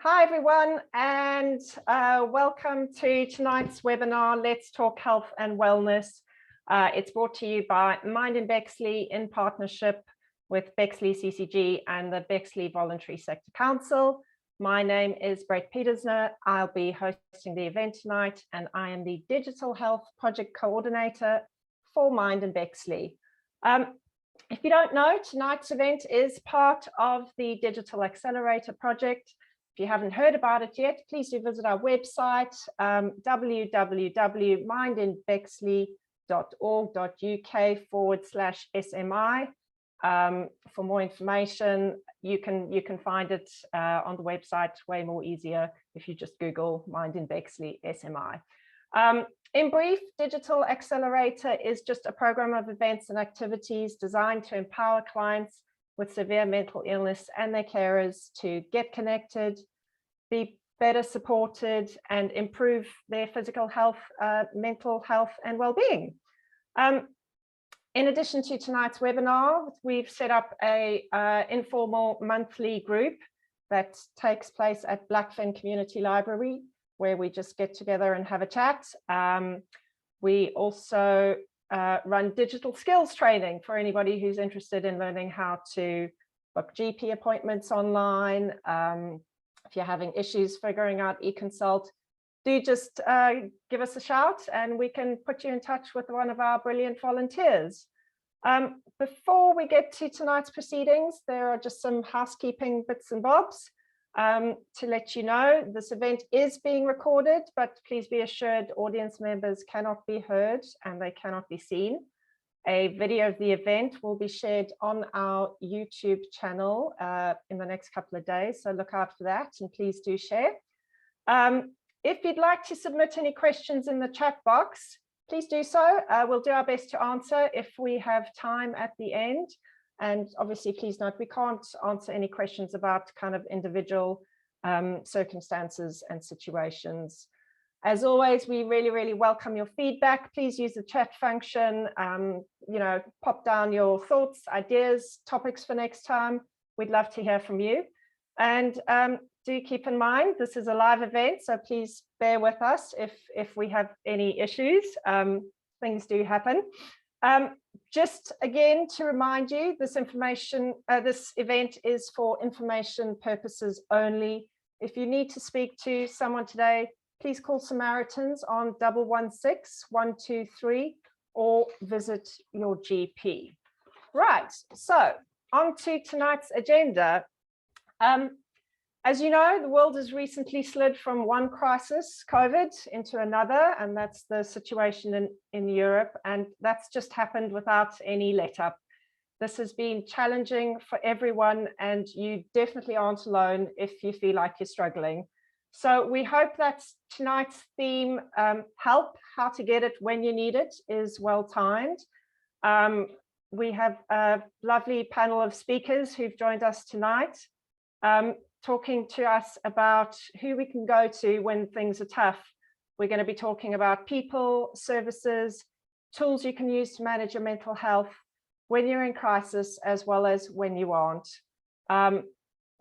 Hi everyone, and welcome to tonight's webinar, Let's Talk Health and Wellness. It's brought to you by Mind in Bexley in partnership with Bexley CCG and the Bexley Voluntary Sector Council. My name is Brett Petersner. I'll be hosting the event tonight, and I am the Digital Health Project Coordinator for Mind in Bexley. If you don't know, tonight's event is part of the Digital Accelerator Project. If you haven't heard about it yet, please do visit our website, www.mindinbexley.org.uk/SMI. For more information, you can find it on the website, way more easier if you just Google Mind in Bexley SMI. In brief, Digital Accelerator is just a program of events and activities designed to empower clients with severe mental illness and their carers to get connected, be better supported, and improve their physical health, mental health, and well-being. In addition to tonight's webinar, we've set up a informal monthly group that takes place at Blackfen Community Library, where we just get together and have a chat. We also run digital skills training for anybody who's interested in learning how to book GP appointments online. If you're having issues figuring out eConsult, do just give us a shout and we can put you in touch with one of our brilliant volunteers. Before we get to tonight's proceedings, there are just some housekeeping bits and bobs. To let you know, this event is being recorded, but please be assured audience members cannot be heard and they cannot be seen. A video of the event will be shared on our YouTube channel in the next couple of days, so look out for that and please do share. If you'd like to submit any questions in the chat box, please do so. We'll do our best to answer if we have time at the end. And obviously, please note, we can't answer any questions about kind of individual circumstances and situations. As always, we really welcome your feedback. Please use the chat function, pop down your thoughts, ideas, topics for next time. We'd love to hear from you. And do keep in mind, this is a live event, so please bear with us if we have any issues. Things do happen. Just again to remind you, this event is for information purposes only. If you need to speak to someone today, please call Samaritans on 116 123 or visit your GP. Right, so on to tonight's agenda. As you know, the world has recently slid from one crisis, COVID, into another, and that's the situation in Europe, and that's just happened without any let-up. This has been challenging for everyone, and you definitely aren't alone if you feel like you're struggling. So we hope that tonight's theme, help, how to get it when you need it, is well timed. We have a lovely panel of speakers who've joined us tonight, talking to us about who we can go to when things are tough. We're going to be talking about people, services, tools you can use to manage your mental health when you're in crisis, as well as when you aren't.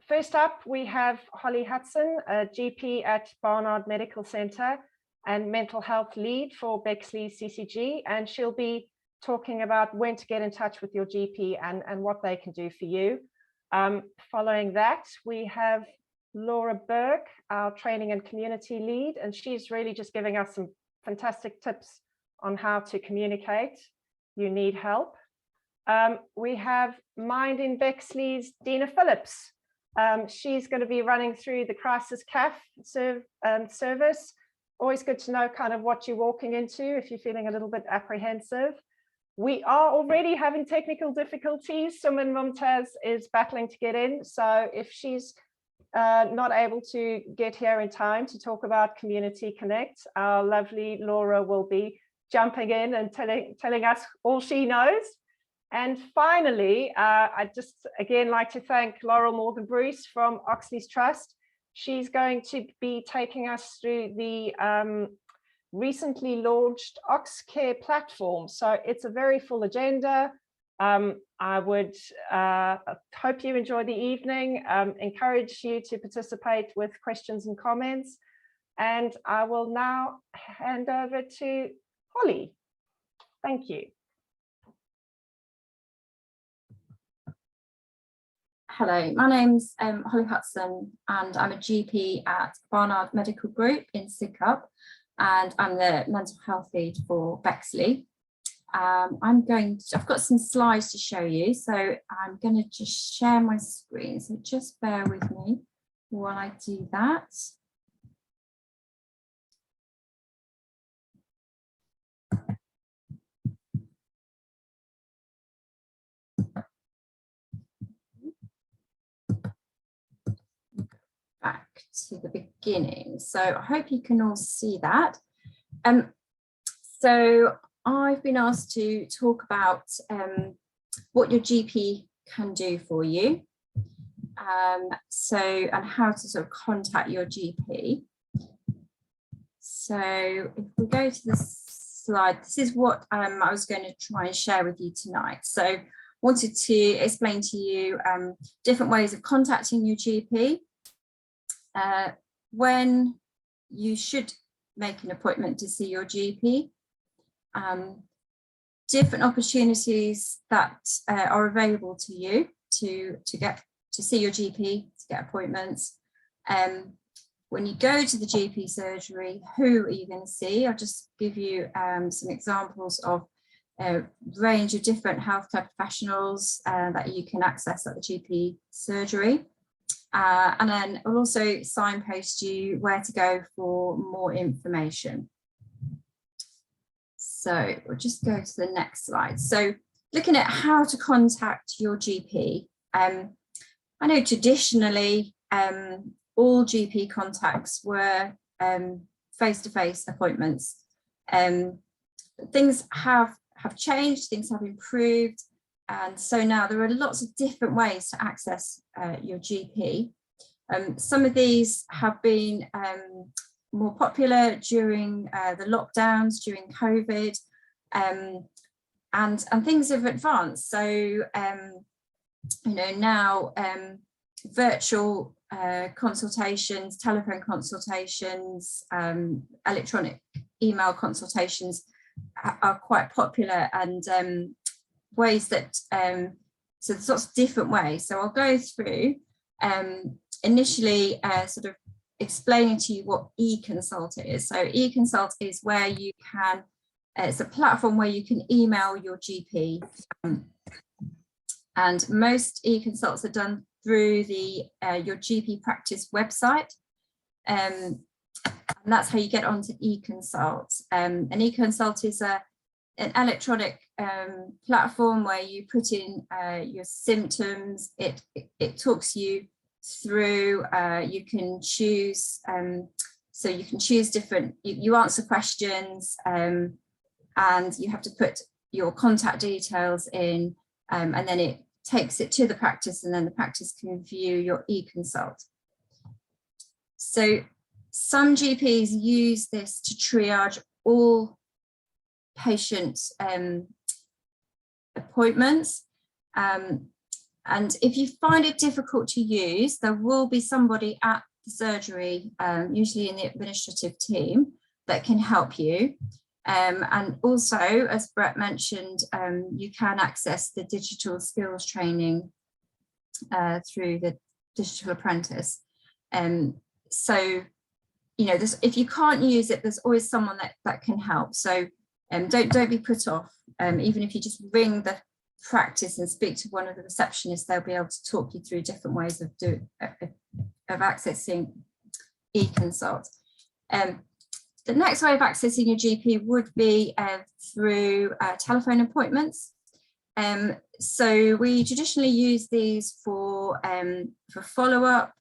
First up, we have Holly Hudson, a GP at Barnard Medical Centre and mental health lead for Bexley CCG, and she'll be talking about when to get in touch with your GP and what they can do for you. Following that, we have Laura Burke, our training and community lead, and she's really just giving us some fantastic tips on how to communicate. You need help. We have Mind in Bexley's Dina Phillips. She's going to be running through the Crisis CAF service. Always good to know kind of what you're walking into if you're feeling a little bit apprehensive. We are already having technical difficulties. Suman Mumtaz is battling to get in. So if she's not able to get here in time to talk about Community Connect, our lovely Laura will be jumping in and telling us all she knows. And finally, I'd just again like to thank Laurel Morgan-Bruce from Oxley's Trust. She's going to be taking us through the recently launched OxCare platform. So it's a very full agenda. I would hope you enjoy the evening, encourage you to participate with questions and comments. And I will now hand over to Holly. Thank you. Hello, my name's Holly Hudson, and I'm a GP at Barnard Medical Group in Sidcup, and I'm the mental health lead for Bexley. I've got some slides to show you, so I'm going to just share my screen, so just bear with me while I do that. Back to the beginning, so I hope you can all see that. So I've been asked to talk about what your GP can do for you, and how to sort of contact your GP. So if we go to the slide, this is what I was going to try and share with you tonight. So I wanted to explain to you different ways of contacting your GP, when you should make an appointment to see your GP, different opportunities that are available to you to see your GP, to get appointments. When you go to the GP surgery, who are you going to see? I'll just give you some examples of a range of different healthcare professionals that you can access at the GP surgery. And then I'll also signpost you where to go for more information. So we'll just go to the next slide. So looking at how to contact your GP, I know traditionally all GP contacts were face-to-face appointments. Things have changed, things have improved. And so now there are lots of different ways to access your GP. Some of these have been more popular during the lockdowns, during COVID, and things have advanced. So, you know, now virtual consultations, telephone consultations, electronic email consultations are quite popular, and ways that so there's lots of different ways. So I'll go through initially sort of explaining to you what eConsult is. So eConsult is where you can, it's a platform where you can email your GP, and most eConsults are done through the your GP practice website, and that's how you get onto eConsult. And eConsult is an electronic platform where you put in your symptoms. It talks you through, you can choose, so you can choose different, you answer questions, and you have to put your contact details in, and then it takes it to the practice, and then the practice can view your eConsult. So some GPs use this to triage all patient appointments, and if you find it difficult to use, there will be somebody at the surgery, usually in the administrative team, that can help you. And also, as Brett mentioned, you can access the digital skills training through the Digital Apprentice. So, you know, if you can't use it, there's always someone that can help. So don't be put off. Even if you just ring the practice and speak to one of the receptionists, they'll be able to talk you through different ways of accessing eConsult. The next way of accessing your GP would be through telephone appointments. So we traditionally use these for follow-up,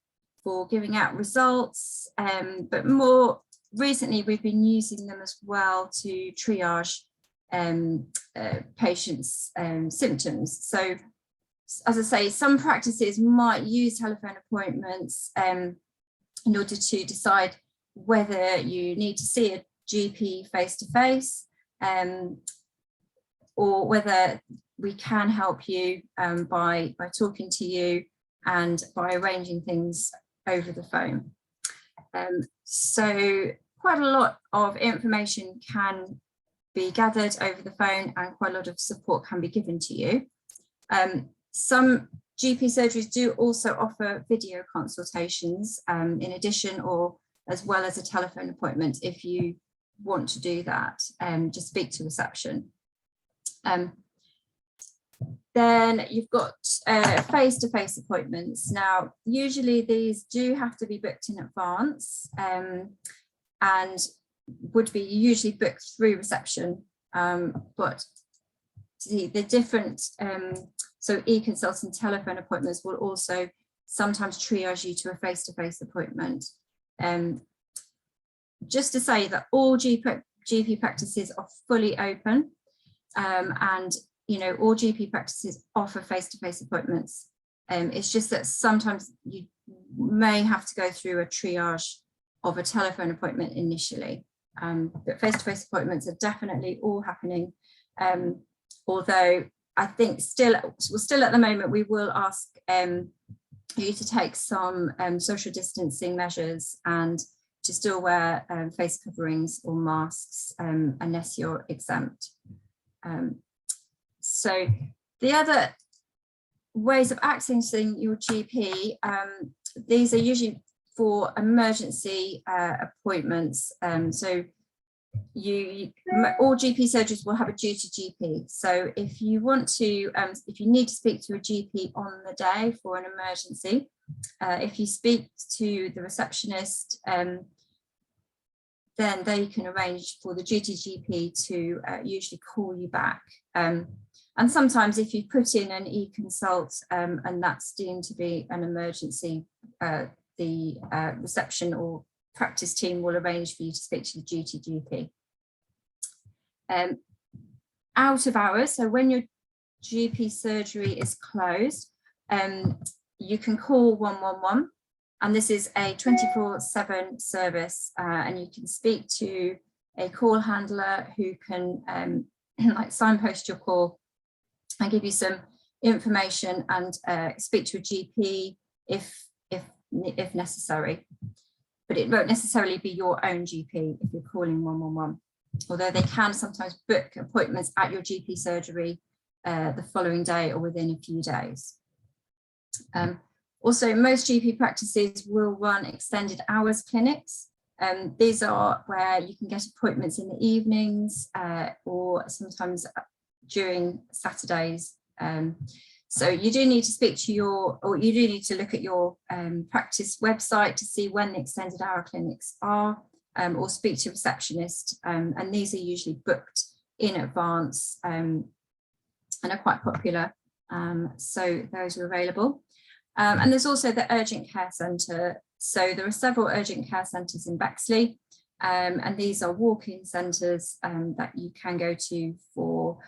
for giving out results, but more recently we've been using them as well to triage patients' symptoms. So, as I say, some practices might use telephone appointments in order to decide whether you need to see a GP face-to-face, or whether we can help you by talking to you and by arranging things over the phone. So quite a lot of information can be gathered over the phone and quite a lot of support can be given to you. Some GP surgeries do also offer video consultations in addition or as well as a telephone appointment if you want to do that, just speak to reception. Then you've got face-to-face appointments. Now, usually these do have to be booked in advance and would be usually booked through reception, but the different, so e-consultant telephone appointments will also sometimes triage you to a face-to-face appointment. Just to say that all GP practices are fully open and all GP practices offer face-to-face appointments. It's just that sometimes you may have to go through a triage of a telephone appointment initially. But face-to-face appointments are definitely all happening. Although I think still at the moment, we will ask you to take some social distancing measures and to still wear face coverings or masks unless you're exempt. So the other ways of accessing your GP, these are usually for emergency appointments. So all GP surgeries will have a duty GP. So if you want to, if you need to speak to a GP on the day for an emergency, if you speak to the receptionist, then they can arrange for the duty GP to usually call you back. And sometimes if you put in an e-consult and that's deemed to be an emergency, the reception or practice team will arrange for you to speak to the duty GP. Out of hours, so when your GP surgery is closed, you can call 111, and this is a 24/7 service, and you can speak to a call handler who can like signpost your call and give you some information and speak to a GP if necessary. But it won't necessarily be your own GP if you're calling 111, although they can sometimes book appointments at your GP surgery the following day or within a few days. Also, most GP practices will run extended hours clinics. These are where you can get appointments in the evenings or sometimes during Saturdays. So you do need to speak to you do need to look at your practice website to see when the extended hour clinics are, or speak to a receptionist. And these are usually booked in advance and are quite popular. So those are available. And there's also the urgent care centre. So there are several urgent care centres in Bexley, and these are walk-in centres that you can go to for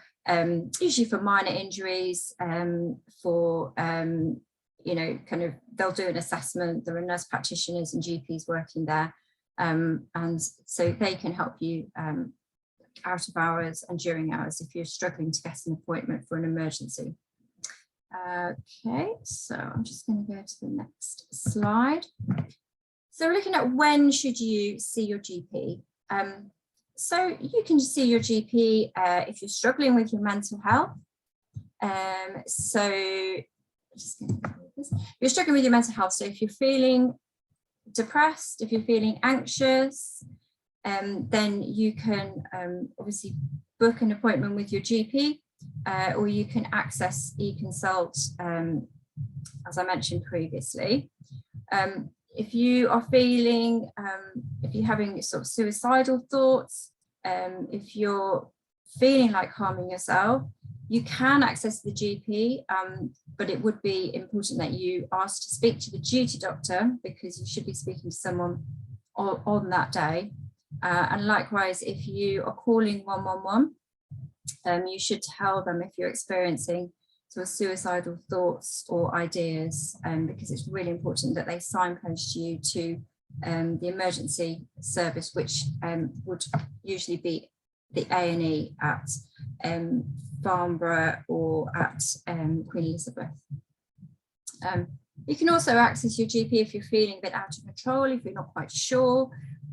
usually for minor injuries, for kind of they'll do an assessment. There are nurse practitioners and GPs working there, and so they can help you out of hours and during hours if you're struggling to get an appointment for an emergency. Okay, so I'm just going to go to the next slide. So we're looking at when should you see your GP. So you can see your GP if you're struggling with your mental health. So just going to go with this. You're struggling with your mental health. So if you're feeling depressed, if you're feeling anxious, then you can obviously book an appointment with your GP. Or you can access e-consult, as I mentioned previously. If you are feeling, if you're having sort of suicidal thoughts, if you're feeling like harming yourself, you can access the GP, but it would be important that you ask to speak to the duty doctor because you should be speaking to someone on that day. And likewise, if you are calling 111, you should tell them if you're experiencing sort of suicidal thoughts or ideas, because it's really important that they signpost you to the emergency service, which would usually be the A&E at Farnborough or at Queen Elizabeth. You can also access your GP if you're feeling a bit out of control, if you're not quite sure,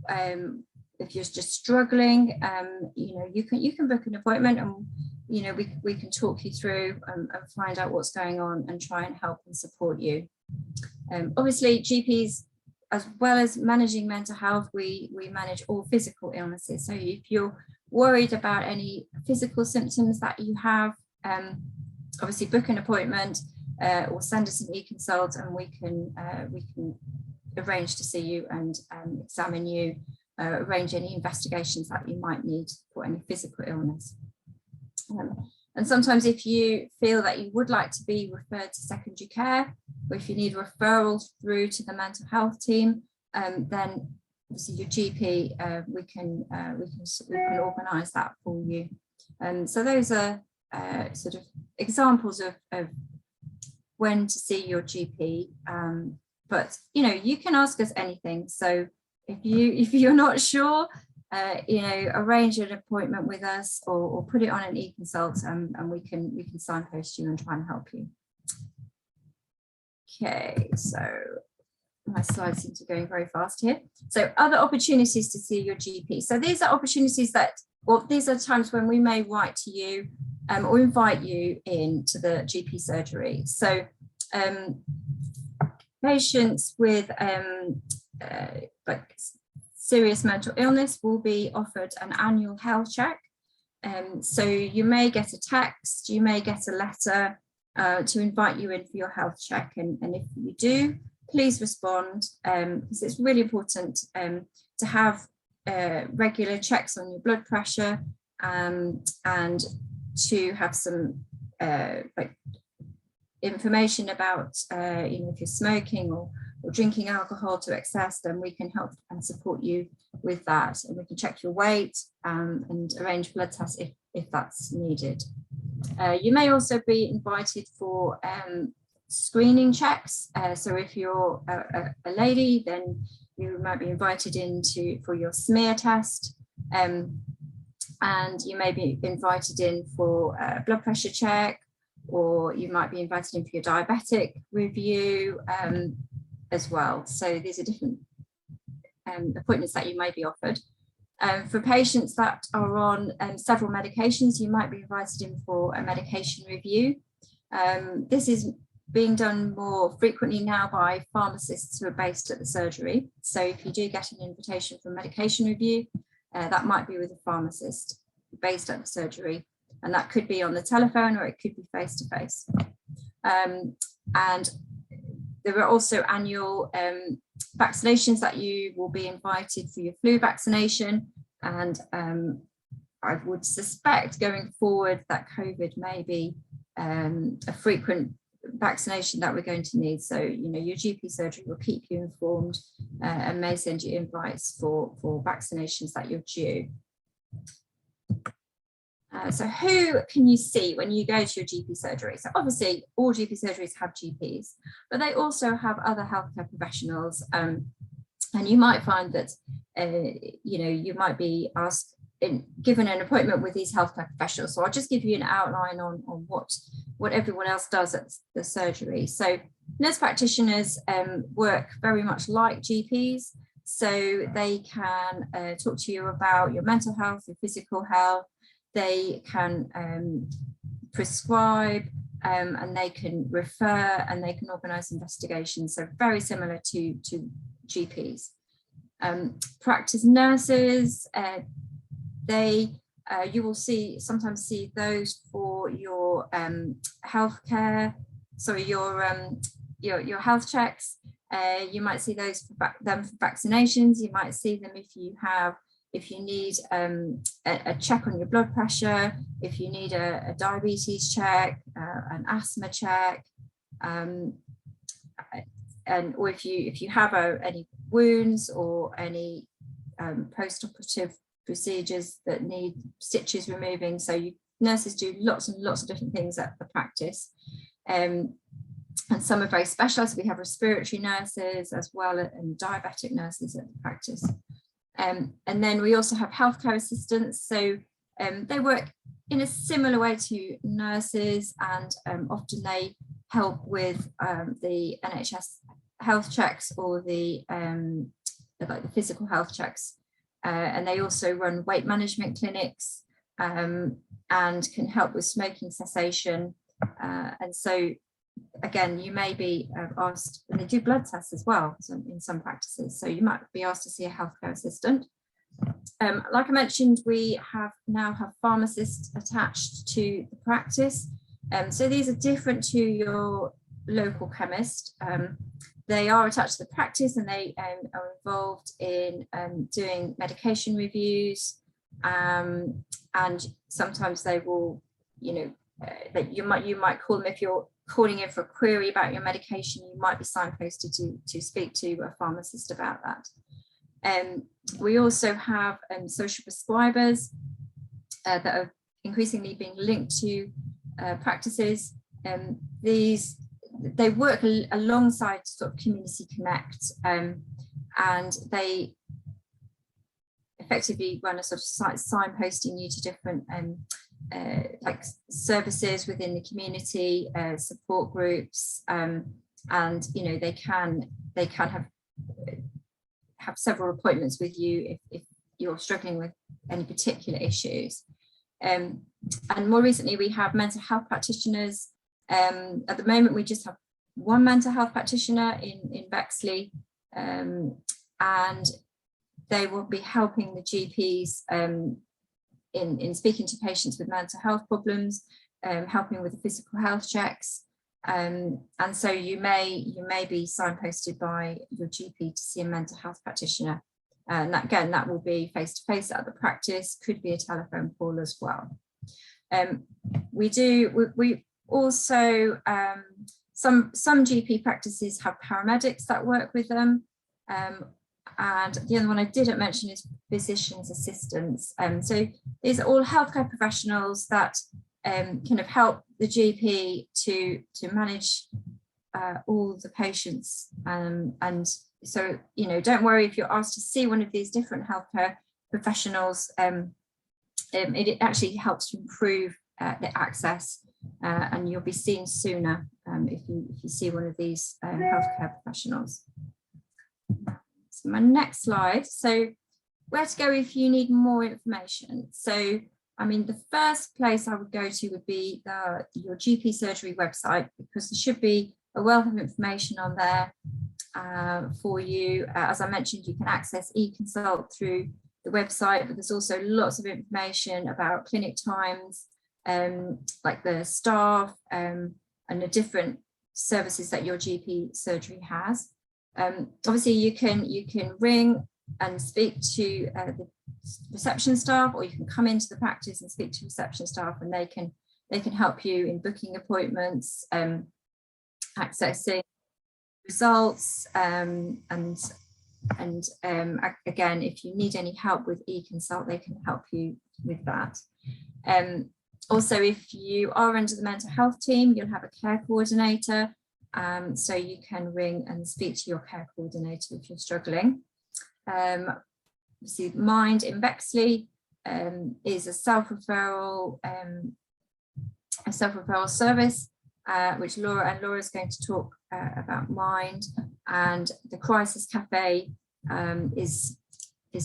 if you're just struggling. You can book an appointment, and we can talk you through and find out what's going on and try and help and support you. Obviously, GPs, as well as managing mental health, we manage all physical illnesses. So if you're worried about any physical symptoms that you have, obviously book an appointment or send us an e-consult, and we can arrange to see you and examine you, arrange any investigations that you might need for any physical illness. And sometimes if you feel that you would like to be referred to secondary care, or if you need referrals through to the mental health team, then obviously your GP, we can organise that for you. So those are sort of examples of when to see your GP. But you can ask us anything. So if you're not sure, arrange an appointment with us, or put it on an e-consult, and we can signpost you and try and help you. Okay, so my slides seem to be going very fast here. So other opportunities to see your GP. So these are opportunities these are times when we may write to you or invite you into the GP surgery. So patients with like serious mental illness will be offered an annual health check. So you may get a text, you may get a letter to invite you in for your health check. And if you do, please respond, because it's really important to have regular checks on your blood pressure, and to have some information about if you're smoking or drinking alcohol to excess, then we can help and support you with that, and we can check your weight and arrange blood tests if that's needed. You may also be invited for screening checks. So if you're a lady, then you might be invited for your smear test, and you may be invited in for a blood pressure check, or you might be invited in for your diabetic review as well. So these are different appointments that you may be offered. For patients that are on several medications, you might be invited in for a medication review. This is being done more frequently now by pharmacists who are based at the surgery. So if you do get an invitation for a medication review, that might be with a pharmacist based at the surgery, and that could be on the telephone, or it could be face-to-face. And there are also annual vaccinations that you will be invited for your flu vaccination. And I would suspect going forward that COVID may be a frequent vaccination that we're going to need. So, your GP surgery will keep you informed and may send you invites for vaccinations that you're due. So who can you see when you go to your GP surgery? So obviously all GP surgeries have GPs, but they also have other healthcare professionals. And you might find that, you might be given an appointment with these healthcare professionals. So I'll just give you an outline on what everyone else does at the surgery. So nurse practitioners work very much like GPs. So they can talk to you about your mental health, your physical health. They can prescribe, and they can refer, and they can organise investigations. So very similar to GPs. Practice nurses, you will sometimes see those for your healthcare. Sorry, your health checks. You might see those for vaccinations. You might see them if you need a check on your blood pressure, if you need a diabetes check, an asthma check, or if you have any wounds or any post-operative procedures that need stitches removing. So nurses do lots and lots of different things at the practice. And some are very specialised. We have respiratory nurses as well, and diabetic nurses at the practice. And then we also have healthcare assistants. So They work in a similar way to nurses, and often they help with the NHS health checks or the like the physical health checks, and they also run weight management clinics and can help with smoking cessation. And so again, you may be asked, and they do blood tests as well in some practices, so you might be asked to see a healthcare assistant. Like I mentioned, we now have pharmacists attached to the practice. So these are different to your local chemist. They are attached to the practice, and they are involved in doing medication reviews. And sometimes they will, that you might call them if you're calling in for a query about your medication. You might be signposted to speak to a pharmacist about that. We also have social prescribers that are increasingly being linked to practices. They work alongside sort of Community Connect, and they effectively run a sort of signposting you to different like services within the community, support groups, and they can have several appointments with you if you're struggling with any particular issues. And more recently, we have mental health practitioners. At the moment, we just have one mental health practitioner in Bexley, and they will be helping the GPs in speaking to patients with mental health problems, helping with the physical health checks. And so you may be signposted by your GP to see a mental health practitioner. And that will be face-to-face at the practice, could be a telephone call as well. We also, some GP practices have paramedics that work with them. And the other one I didn't mention is physician's assistants. So these are all healthcare professionals that kind of help the GP to manage all the patients. And so, don't worry if you're asked to see one of these different healthcare professionals. It actually helps to improve the access, and you'll be seen sooner if you see one of these healthcare professionals. So my next slide. So where to go if you need more information? So the first place I would go to would be your GP surgery website, because there should be a wealth of information on there for you. As I mentioned, you can access eConsult through the website, but there's also lots of information about clinic times, like the staff and the different services that your GP surgery has. Obviously, you can ring and speak to the reception staff, or you can come into the practice and speak to reception staff, and they can help you in booking appointments, accessing results, and again, if you need any help with eConsult, they can help you with that. Also, if you are under the mental health team, you'll have a care coordinator, so you can ring and speak to your care coordinator if you're struggling. Obviously, Mind in Bexley is a self-referral service, which Laura's going to talk about Mind, and the Crisis Cafe is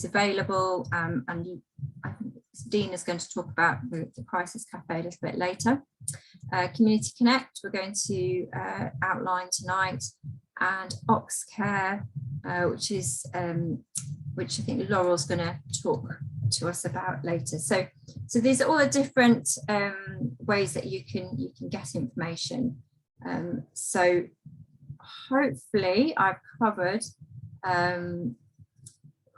available, and I think Dina is going to talk about the Crisis Cafe a little bit later. Community Connect, we're going to outline tonight, and Oxcare, which I think Laurel's going to talk to us about later. So these are all the different ways that you can get information. So hopefully I've covered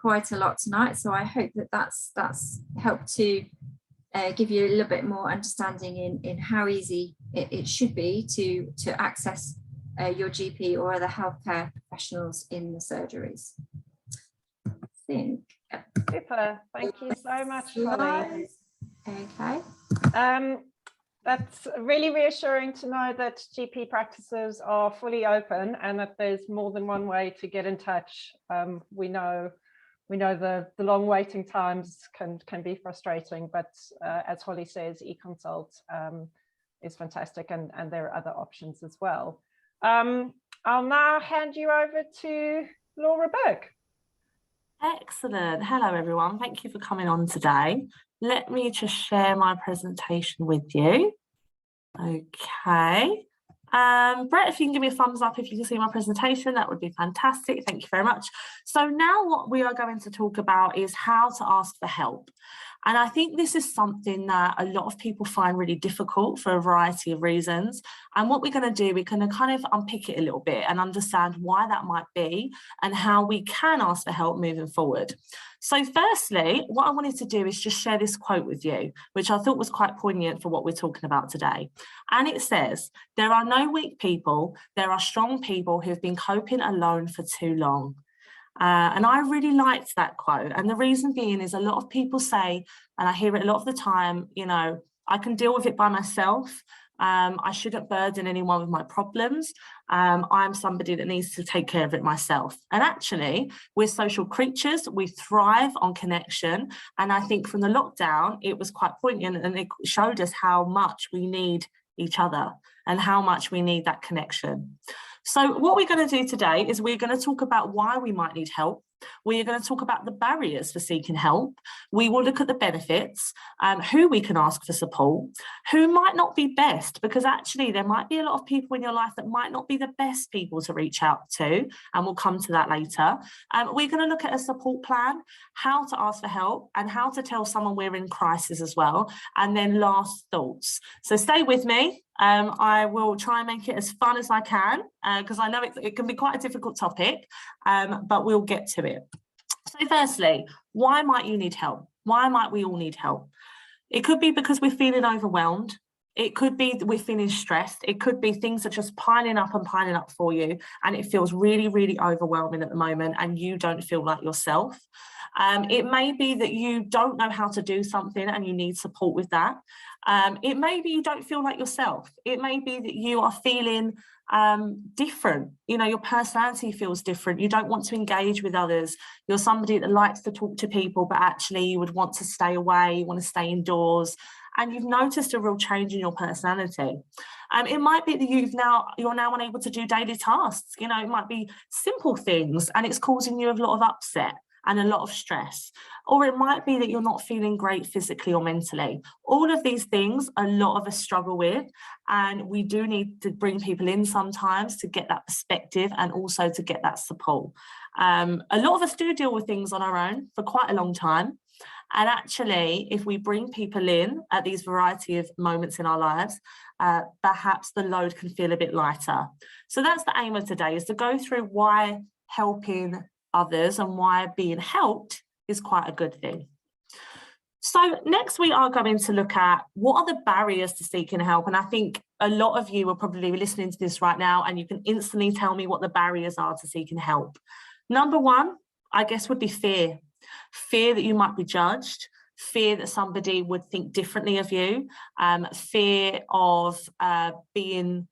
quite a lot tonight. So I hope that that's helped to give you a little bit more understanding in how easy it should be to access your GP or other healthcare professionals in the surgeries. I think. Super, thank you so much, Holly. Okay. That's really reassuring to know that GP practices are fully open and that there's more than one way to get in touch. We know we know the long waiting times can be frustrating, but as Holly says, eConsult is fantastic, and there are other options as well. I'll now hand you over to Laura Burke. Excellent. Hello, everyone. Thank you for coming on today. Let me just share my presentation with you. Okay. Brett, if you can give me a thumbs up if you can see my presentation, that would be fantastic. Thank you very much. So now what we are going to talk about is how to ask for help. And I think this is something that a lot of people find really difficult for a variety of reasons. And what we're going to do, we're going to kind of unpick it a little bit and understand why that might be and how we can ask for help moving forward. So firstly, what I wanted to do is just share this quote with you, which I thought was quite poignant for what we're talking about today. And it says, "There are no weak people, there are strong people who've been coping alone for too long." And I really liked that quote. And the reason being is a lot of people say, and I hear it a lot of the time, you know, I can deal with it by myself. I shouldn't burden anyone with my problems. I'm somebody that needs to take care of it myself. And actually, we're social creatures. We thrive on connection. And I think from the lockdown, it was quite poignant, and it showed us how much we need each other and how much we need that connection. So what we're going to do today is we're going to talk about why we might need help. We are going to talk about the barriers for seeking help. We will look at the benefits, who we can ask for support, who might not be best, because actually there might be a lot of people in your life that might not be the best people to reach out to, and we'll come to that later. We're going to look at a support plan, how to ask for help, and how to tell someone we're in crisis as well, and then last thoughts. So stay with me. I will try and make it as fun as I can, because I know it can be quite a difficult topic, but we'll get to it. So firstly, why might you need help? Why might we all need help? It could be because we're feeling overwhelmed. It could be that we're feeling stressed. It could be things are just piling up and piling up for you, and it feels really, really overwhelming at the moment, and you don't feel like yourself. It may be that you don't know how to do something and you need support with that. It may be you don't feel like yourself. It may be that you are feeling different. You know, your personality feels different. You don't want to engage with others. You're somebody that likes to talk to people, but actually you would want to stay away, you want to stay indoors. And you've noticed a real change in your personality. It might be that you're now unable to do daily tasks. You know, it might be simple things and it's causing you a lot of upset and a lot of stress. Or it might be that you're not feeling great physically or mentally. All of these things, a lot of us struggle with, and we do need to bring people in sometimes to get that perspective and also to get that support. A lot of us do deal with things on our own for quite a long time. And actually, if we bring people in at these variety of moments in our lives, perhaps the load can feel a bit lighter. So that's the aim of today, is to go through why helping others and why being helped is quite a good thing. So next we are going to look at what are the barriers to seeking help. And I think a lot of you are probably listening to this right now and you can instantly tell me what the barriers are to seeking help. Number one, I guess, would be fear. Fear that you might be judged, fear that somebody would think differently of you, fear of being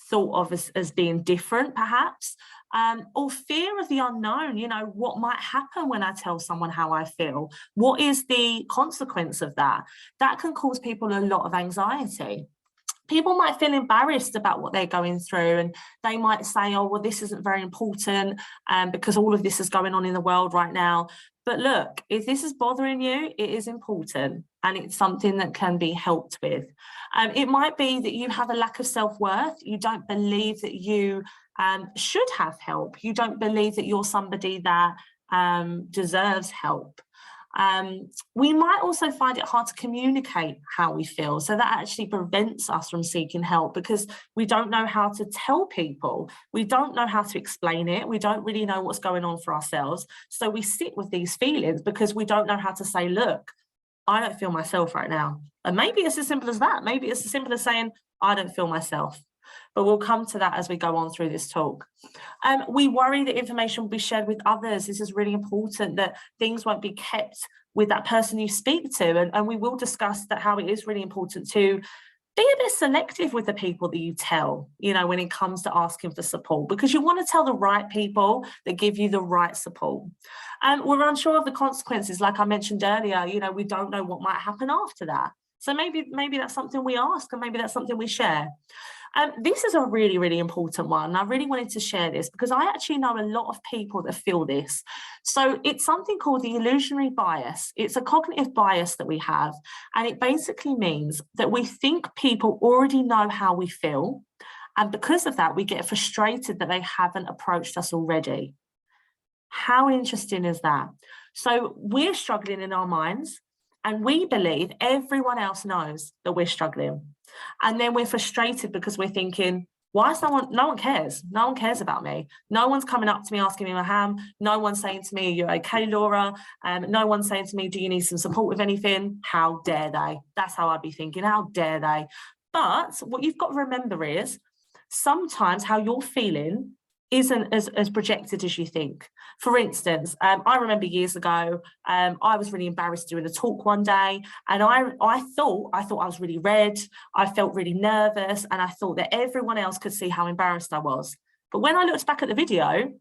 thought of as being different perhaps, or fear of the unknown. You know, what might happen when I tell someone how I feel? What is the consequence of that? That can cause people a lot of anxiety. People might feel embarrassed about what they're going through, and they might say, oh, well, this isn't very important because all of this is going on in the world right now. But look, if this is bothering you, it is important and it's something that can be helped with. It might be that you have a lack of self-worth. You don't believe that you should have help. You don't believe that you're somebody that deserves help. We might also find it hard to communicate how we feel. So that actually prevents us from seeking help because we don't know how to tell people. We don't know how to explain it. We don't really know what's going on for ourselves. So we sit with these feelings because we don't know how to say, look, I don't feel myself right now. And maybe it's as simple as that. Maybe it's as simple as saying, I don't feel myself. But we'll come to that as we go on through this talk. We worry that information will be shared with others. This is really important, that things won't be kept with that person you speak to. And we will discuss that, how it is really important to be a bit selective with the people that you tell, you know, when it comes to asking for support, because you want to tell the right people that give you the right support. And we're unsure of the consequences, like I mentioned earlier, you know, we don't know what might happen after that. So maybe that's something we ask, and maybe that's something we share. This is a really, really important one. I really wanted to share this because I actually know a lot of people that feel this. So it's something called the illusionary bias. It's a cognitive bias that we have, and it basically means that we think people already know how we feel, and because of that, we get frustrated that they haven't approached us already. How interesting is that? So we're struggling in our minds, and we believe everyone else knows that we're struggling. And then we're frustrated because we're thinking, why is no one cares? No one cares about me. No one's coming up to me asking me my ham. No one's saying to me, you're okay, Laura. No one's saying to me, do you need some support with anything? How dare they? That's how I'd be thinking, how dare they? But what you've got to remember is sometimes how you're feeling isn't as projected as you think. For instance, I remember years ago, I was really embarrassed doing a talk one day, and I thought I was really red, I felt really nervous, and I thought that everyone else could see how embarrassed I was. But when I looked back at the video,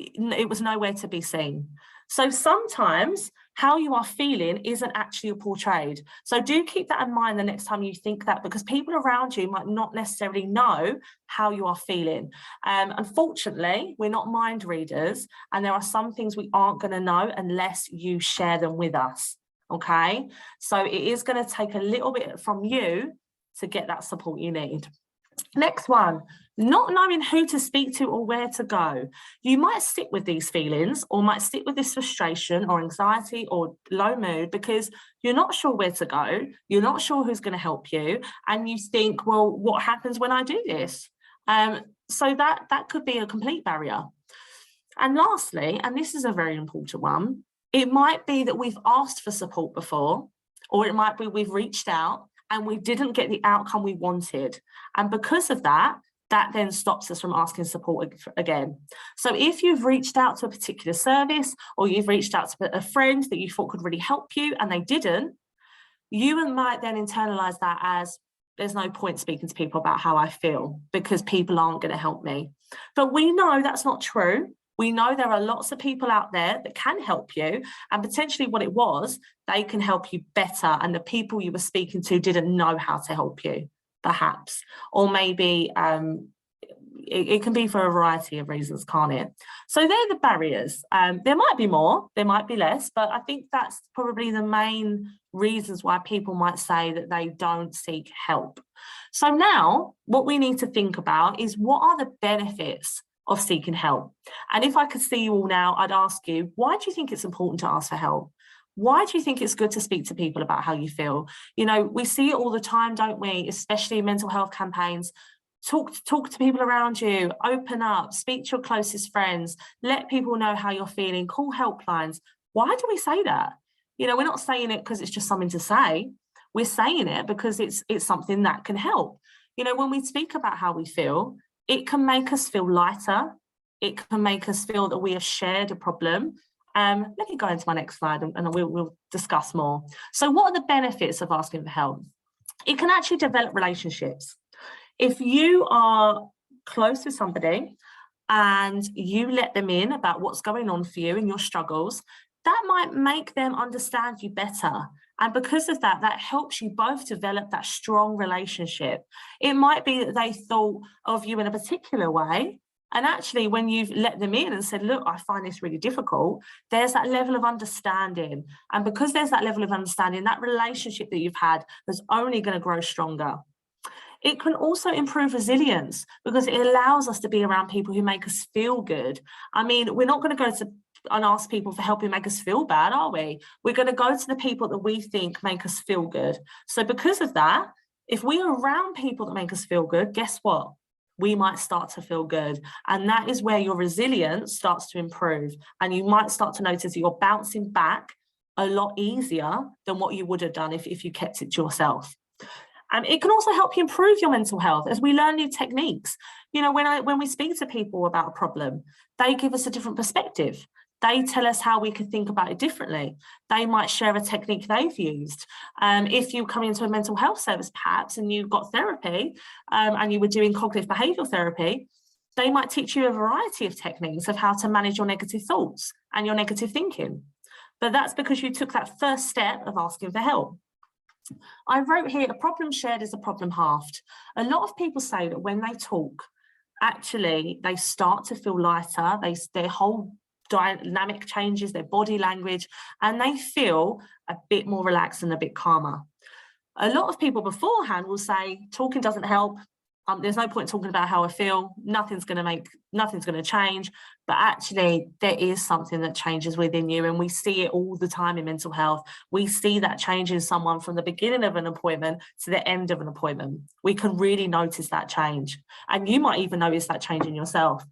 it was nowhere to be seen. So sometimes how you are feeling isn't actually portrayed. So do keep that in mind the next time you think that, because people around you might not necessarily know how you are feeling. Unfortunately, we're not mind readers, and there are some things we aren't going to know unless you share them with us. Okay, so it is going to take a little bit from you to get that support you need. Next one, not knowing who to speak to or where to go. You might sit with these feelings, or might sit with this frustration or anxiety or low mood because you're not sure where to go, you're not sure who's going to help you, and you think, well, what happens when I do this? So that could be a complete barrier. And lastly, and this is a very important one, it might be that we've asked for support before, or it might be we've reached out and we didn't get the outcome we wanted. And because of that, that then stops us from asking support again. So if you've reached out to a particular service, or you've reached out to a friend that you thought could really help you and they didn't, you might then internalize that as, there's no point speaking to people about how I feel because people aren't going to help me. But we know that's not true. We know there are lots of people out there that can help you, and potentially what it was, they can help you better, and the people you were speaking to didn't know how to help you, perhaps. Or maybe it can be for a variety of reasons, can't it? So they're the barriers. There might be more, there might be less, but I think that's probably the main reasons why people might say that they don't seek help. So now what we need to think about is, what are the benefits of seeking help? And if I could see you all now, I'd ask you, why do you think it's important to ask for help? Why do you think it's good to speak to people about how you feel? You know, we see it all the time, don't we? Especially in mental health campaigns. Talk to people around you, open up, speak to your closest friends, let people know how you're feeling, call helplines. Why do we say that? You know, we're not saying it because it's just something to say. We're saying it because it's something that can help. You know, when we speak about how we feel, it can make us feel lighter. It can make us feel that we have shared a problem. Let me go into my next slide and we'll discuss more. So what are the benefits of asking for help? It can actually develop relationships. If you are close with somebody and you let them in about what's going on for you and your struggles, that might make them understand you better. And because of that, that helps you both develop that strong relationship. It might be that they thought of you in a particular way, and actually when you've let them in and said, look, I find this really difficult, there's that level of understanding. And because there's that level of understanding, that relationship that you've had is only going to grow stronger. It can also improve resilience because it allows us to be around people who make us feel good. I mean, we're not going to go to and ask people for help who make us feel bad, are we? We're going to go to the people that we think make us feel good. So because of that, if we are around people that make us feel good, guess what? We might start to feel good. And that is where your resilience starts to improve. And you might start to notice that you're bouncing back a lot easier than what you would have done if you kept it to yourself. It can also help you improve your mental health as we learn new techniques. You know, when we speak to people about a problem, they give us a different perspective. They tell us how we could think about it differently. They might share a technique they've used. If you come into a mental health service perhaps and you got therapy and you were doing cognitive behavioural therapy, they might teach you a variety of techniques of how to manage your negative thoughts and your negative thinking. But that's because you took that first step of asking for help. I wrote here, a problem shared is a problem halved. A lot of people say that when they talk, actually they start to feel lighter, their whole dynamic changes, their body language, and they feel a bit more relaxed and a bit calmer. A lot of people beforehand will say, talking doesn't help. There's no point talking about how I feel. Nothing's going to change. But actually, there is something that changes within you, and we see it all the time in mental health. We see that change in someone from the beginning of an appointment to the end of an appointment. We can really notice that change, and you might even notice that change in yourself.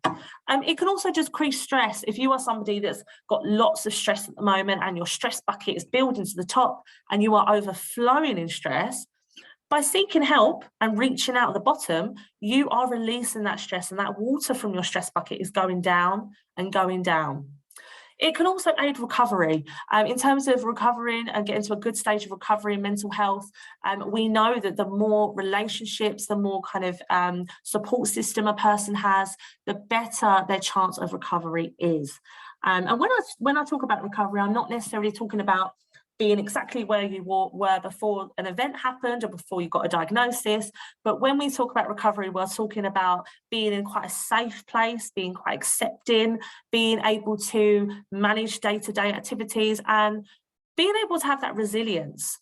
It can also just decrease stress. If you are somebody that's got lots of stress at the moment, and your stress bucket is building to the top, and you are overflowing in stress, by seeking help and reaching out at the bottom, you are releasing that stress, and that water from your stress bucket is going down and going down. It can also aid recovery. In terms of recovering and getting to a good stage of recovery in mental health, we know that the more relationships, the more kind of support system a person has, the better their chance of recovery is. And when I talk about recovery, I'm not necessarily talking about being exactly where you were before an event happened or before you got a diagnosis. But when we talk about recovery, we're talking about being in quite a safe place, being quite accepting, being able to manage day-to-day activities, and being able to have that resilience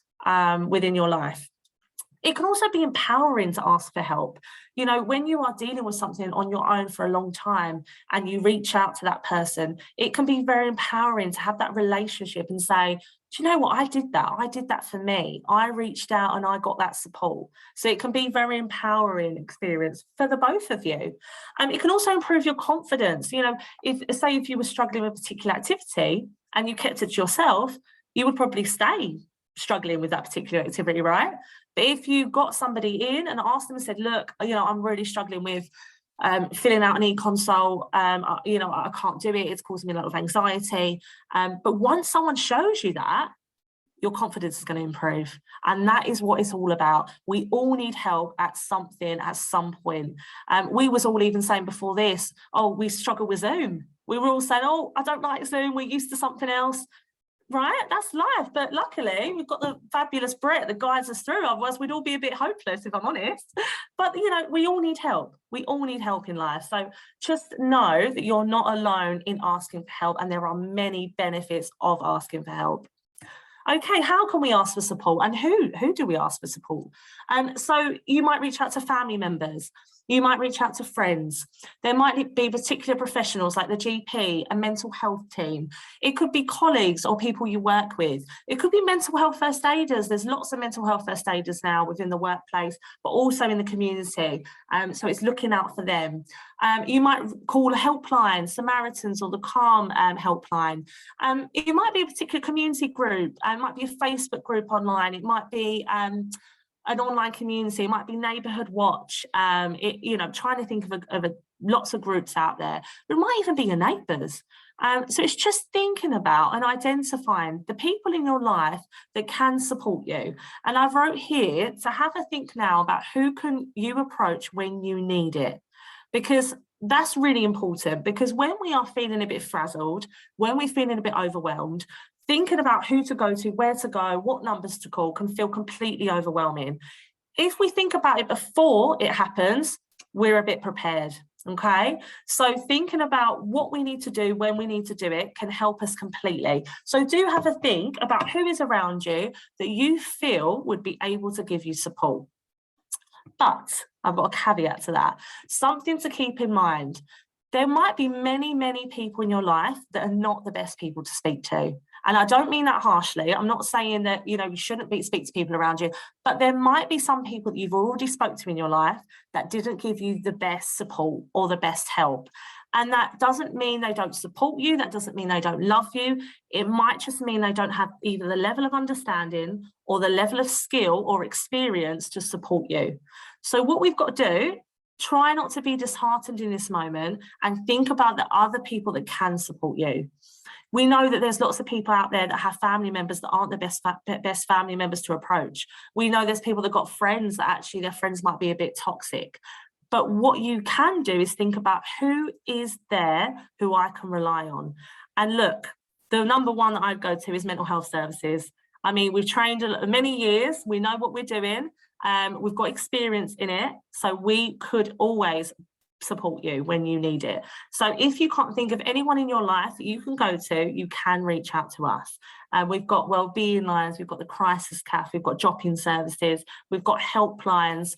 within your life. It can also be empowering to ask for help. You know, when you are dealing with something on your own for a long time and you reach out to that person, it can be very empowering to have that relationship and say, do you know what, I did that for me. I reached out and I got that support. So it can be a very empowering experience for the both of you. It can also improve your confidence. You know, if you were struggling with a particular activity and you kept it to yourself, you would probably stay struggling with that particular activity, right? But if you got somebody in and asked them and said, look, you know, I'm really struggling with filling out an e-consult, you know, I can't do it, it's causing me a lot of anxiety. But once someone shows you that, your confidence is going to improve. And that is what it's all about. We all need help at something, at some point. We was all even saying before this, oh, we struggle with Zoom. We were all saying, oh, I don't like Zoom, we're used to something else. Right, that's life. But luckily, we've got the fabulous Brett that guides us through. Otherwise, we'd all be a bit hopeless, if I'm honest. But, you know, we all need help. We all need help in life. So just know that you're not alone in asking for help. And there are many benefits of asking for help. Okay, how can we ask for support, and who do we ask for support? So you might reach out to family members. You might reach out to friends. There might be particular professionals like the GP, a mental health team. It could be colleagues or people you work with. It could be mental health first aiders. There's lots of mental health first aiders now within the workplace, but also in the community. So it's looking out for them. You might call a helpline, Samaritans or the Calm helpline. It might be a particular community group. It might be a Facebook group online. It might be an online community, it might be Neighbourhood Watch, you know, trying to think of lots of groups out there. It might even be your neighbours. So it's just thinking about and identifying the people in your life that can support you. And I've wrote here to have a think now about who can you approach when you need it. Because that's really important, because when we are feeling a bit frazzled, when we're feeling a bit overwhelmed, thinking about who to go to, where to go, what numbers to call can feel completely overwhelming. If we think about it before it happens, we're a bit prepared, okay? So thinking about what we need to do when we need to do it can help us completely. So do have a think about who is around you that you feel would be able to give you support. But I've got a caveat to that. Something to keep in mind. There might be many, many people in your life that are not the best people to speak to. And I don't mean that harshly. I'm not saying that, you know, you shouldn't speak to people around you, but there might be some people that you've already spoke to in your life that didn't give you the best support or the best help. And that doesn't mean they don't support you. That doesn't mean they don't love you. It might just mean they don't have either the level of understanding or the level of skill or experience to support you. So what we've got to do, try not to be disheartened in this moment and think about the other people that can support you. We know that there's lots of people out there that have family members that aren't the best family members to approach. We know there's people that got friends that actually their friends might be a bit toxic. But what you can do is think about who is there who I can rely on. And look, the number one that I'd go to is mental health services. I mean, we've trained many years, we know what we're doing, we've got experience in it, so we could always support you when you need it. So if you can't think of anyone in your life that you can go to, you can reach out to us. We've got wellbeing lines, we've got the crisis cafe, we've got drop-in services, we've got helplines,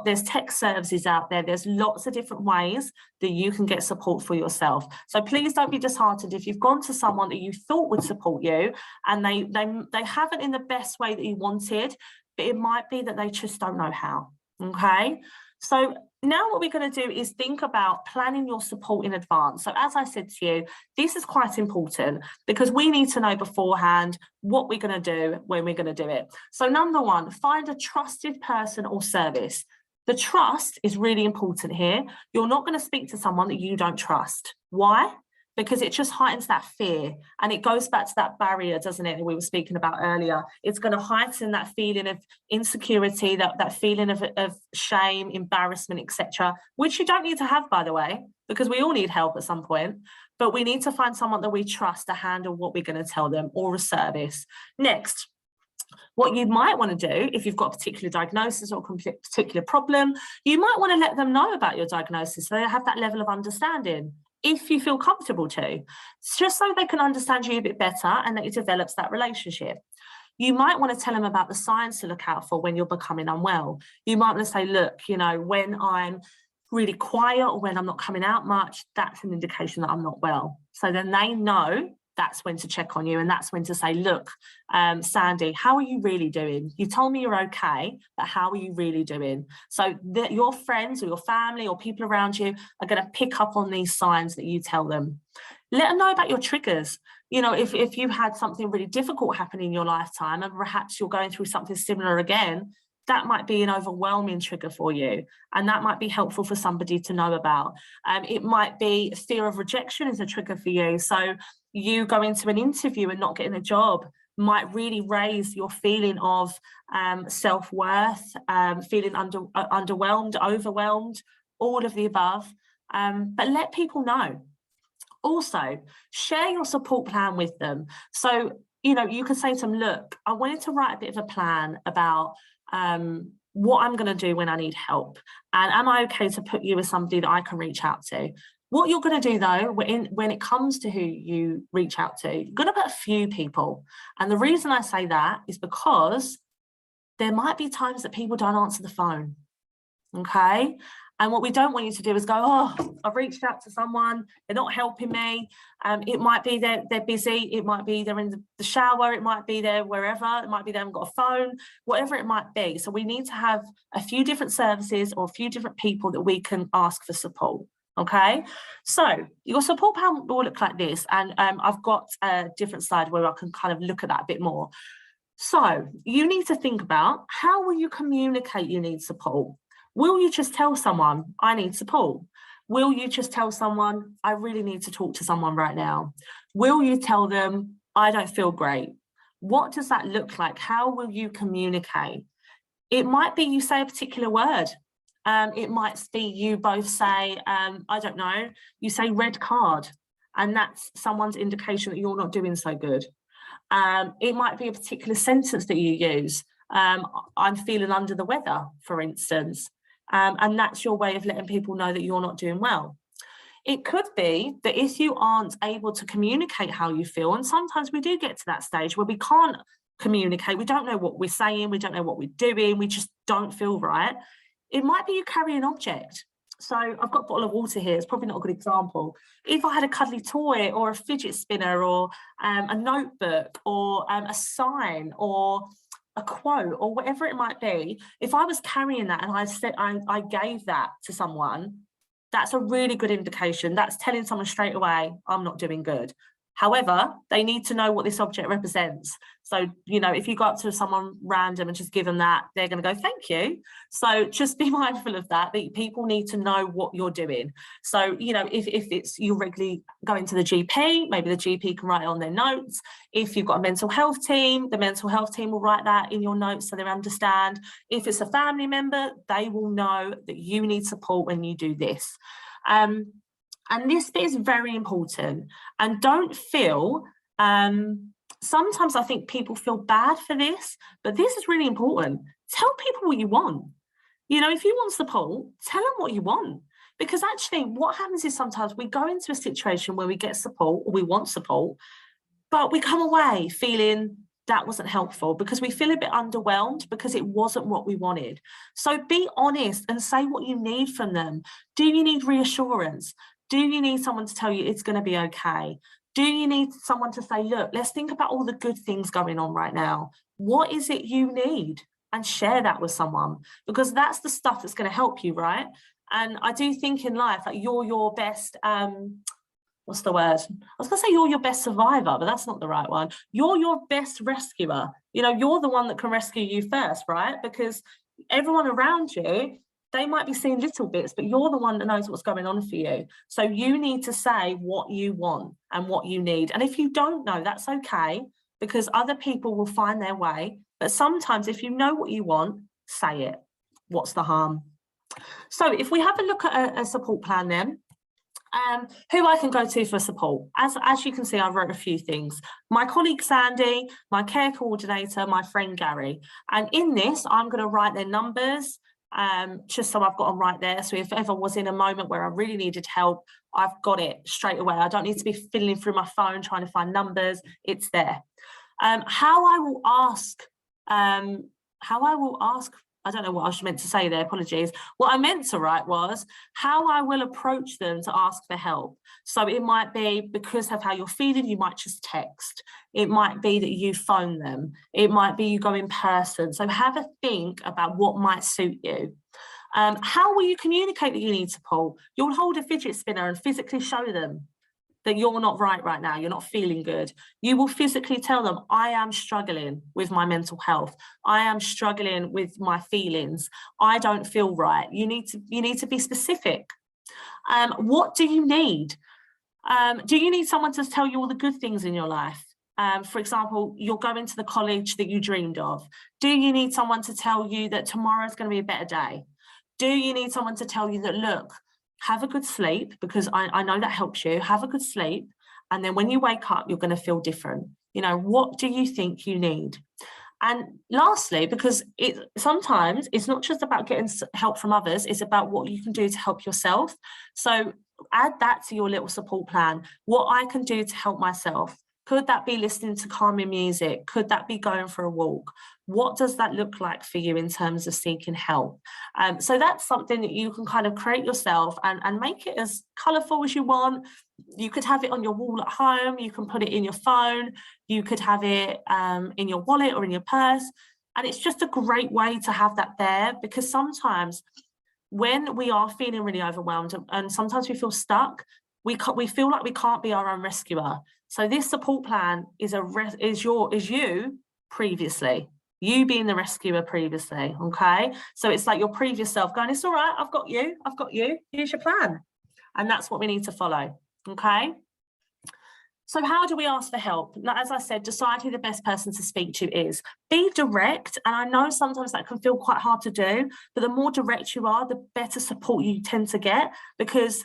there's tech services out there. There's lots of different ways that you can get support for yourself. So please don't be disheartened if you've gone to someone that you thought would support you and they haven't in the best way that you wanted, but it might be that they just don't know how. Okay, so now what we're going to do is think about planning your support in advance. So as I said to you, this is quite important because we need to know beforehand what we're going to do when we're going to do it. So number one, find a trusted person or service. The trust is really important here. You're not going to speak to someone that you don't trust. Why? Because it just heightens that fear, and it goes back to that barrier, doesn't it, that we were speaking about earlier. It's going to heighten that feeling of insecurity, that feeling of shame, embarrassment, etc., which you don't need to have, by the way, because we all need help at some point, but we need to find someone that we trust to handle what we're going to tell them, or a service. Next, what you might want to do, if you've got a particular diagnosis or a particular problem, you might want to let them know about your diagnosis so they have that level of understanding, if you feel comfortable to, just so they can understand you a bit better and that it develops that relationship. You might want to tell them about the signs to look out for when you're becoming unwell. You might want to say, look, you know, when I'm really quiet or when I'm not coming out much, that's an indication that I'm not well. So then they know that's when to check on you, and that's when to say, look, Sandy, how are you really doing? You told me you're okay, but how are you really doing? So that your friends or your family or people around you are going to pick up on these signs that you tell them. Let them know about your triggers. You know, if you had something really difficult happen in your lifetime and perhaps you're going through something similar again, that might be an overwhelming trigger for you, and that might be helpful for somebody to know about. It might be fear of rejection is a trigger for you. So you go into an interview and not getting a job might really raise your feeling of self-worth, feeling underwhelmed, overwhelmed, all of the above. But let people know. Also, share your support plan with them. So, you know, you can say to them, look, I wanted to write a bit of a plan about what I'm going to do when I need help, and am I okay to put you as somebody that I can reach out to? What you're going to do though, when it comes to who you reach out to, you're going to put a few people. And the reason I say that is because there might be times that people don't answer the phone. Okay. And what we don't want you to do is go, oh, I've reached out to someone, they're not helping me. It might be they're busy, it might be they're in the shower, it might be they're wherever, it might be they haven't got a phone, whatever it might be. So we need to have a few different services or a few different people that we can ask for support. Okay, so your support plan will look like this, and I've got a different slide where I can kind of look at that a bit more. So you need to think about, how will you communicate you need support? Will you just tell someone, I need support? Will you just tell someone, I really need to talk to someone right now? Will you tell them, I don't feel great? What does that look like? How will you communicate? It might be you say a particular word. It might be you both say, I don't know, you say red card, and that's someone's indication that you're not doing so good. It might be a particular sentence that you use. I'm feeling under the weather, for instance. And that's your way of letting people know that you're not doing well. It could be that if you aren't able to communicate how you feel, and sometimes we do get to that stage where we can't communicate, we don't know what we're saying, we don't know what we're doing, we just don't feel right. It might be you carry an object. So I've got a bottle of water here, it's probably not a good example. If I had a cuddly toy or a fidget spinner or a notebook or a sign or a quote or whatever it might be, if I was carrying that and I gave that to someone, that's a really good indication. That's telling someone straight away, I'm not doing good. However, they need to know what this object represents. So, you know, if you go up to someone random and just give them that, they're going to go, thank you. So just be mindful of that people need to know what you're doing. So, you know, if it's you regularly going to the GP, maybe the GP can write it on their notes. If you've got a mental health team, the mental health team will write that in your notes so they understand. If it's a family member, they will know that you need support when you do this. And this bit is very important. And don't feel, sometimes I think people feel bad for this, but this is really important. Tell people what you want. You know, if you want support, tell them what you want. Because actually what happens is sometimes we go into a situation where we get support, or we want support, but we come away feeling that wasn't helpful because we feel a bit underwhelmed because it wasn't what we wanted. So be honest and say what you need from them. Do you need reassurance? Do you need someone to tell you it's going to be okay? Do you need someone to say, look, let's think about all the good things going on right now. What is it you need? And share that with someone, because that's the stuff that's going to help you, right? And I do think in life, like, you're your best, what's the word? I was going to say you're your best survivor, but that's not the right one. You're your best rescuer. You know, you're the one that can rescue you first, right? Because everyone around you, they might be seeing little bits, but you're the one that knows what's going on for you. So you need to say what you want and what you need. And if you don't know, that's okay, because other people will find their way. But sometimes if you know what you want, say it. What's the harm? So if we have a look at a support plan then, who I can go to for support. As you can see, I wrote a few things. My colleague Sandy, my care coordinator, my friend Gary. And in this, I'm going to write their numbers, just so I've got them right there. So if ever was in a moment where I really needed help, I've got it straight away. I don't need to be fiddling through my phone trying to find numbers. It's there. How I will ask, I don't know what I was meant to say there, apologies. What I meant to write was how I will approach them to ask for help. So it might be because of how you're feeling, you might just text. It might be that you phone them. It might be you go in person. So have a think about what might suit you. How will you communicate that you need support? You'll hold a fidget spinner and physically show them that you're not right now, you're not feeling good. You will physically tell them, I am struggling with my mental health. I am struggling with my feelings. I don't feel right. You need to be specific. What do you need? Do you need someone to tell you all the good things in your life? For example, you're going to the college that you dreamed of. Do you need someone to tell you that tomorrow's going to be a better day? Do you need someone to tell you that, look, have a good sleep, because I know that helps you. Have a good sleep. And then when you wake up, you're going to feel different. You know, what do you think you need? And lastly, because sometimes it's not just about getting help from others, it's about what you can do to help yourself. So add that to your little support plan. What I can do to help myself. Could that be listening to calming music? Could that be going for a walk? What does that look like for you in terms of seeking help? So that's something that you can kind of create yourself and make it as colourful as you want. You could have it on your wall at home. You can put it in your phone. You could have it in your wallet or in your purse. And it's just a great way to have that there, because sometimes when we are feeling really overwhelmed and sometimes we feel stuck, we feel like we can't be our own rescuer. So this support plan is you previously, you being the rescuer previously, okay? So it's like your previous self going, it's all right, I've got you, here's your plan. And that's what we need to follow, okay? So how do we ask for help? Now, as I said, decide who the best person to speak to is. Be direct, and I know sometimes that can feel quite hard to do, but the more direct you are, the better support you tend to get, because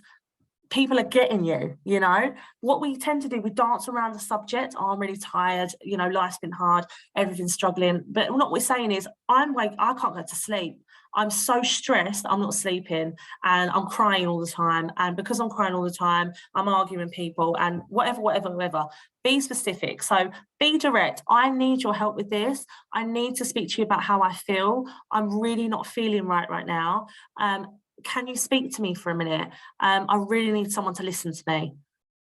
people are getting you, you know. What we tend to do, we dance around the subject. Oh, I'm really tired, you know, life's been hard, everything's struggling. But what we're saying is, I can't go to sleep. I'm so stressed, I'm not sleeping, and I'm crying all the time. And because I'm crying all the time, I'm arguing with people and whatever. Be specific. So be direct. I need your help with this. I need to speak to you about how I feel. I'm really not feeling right now. Can you speak to me for a minute? I really need someone to listen to me.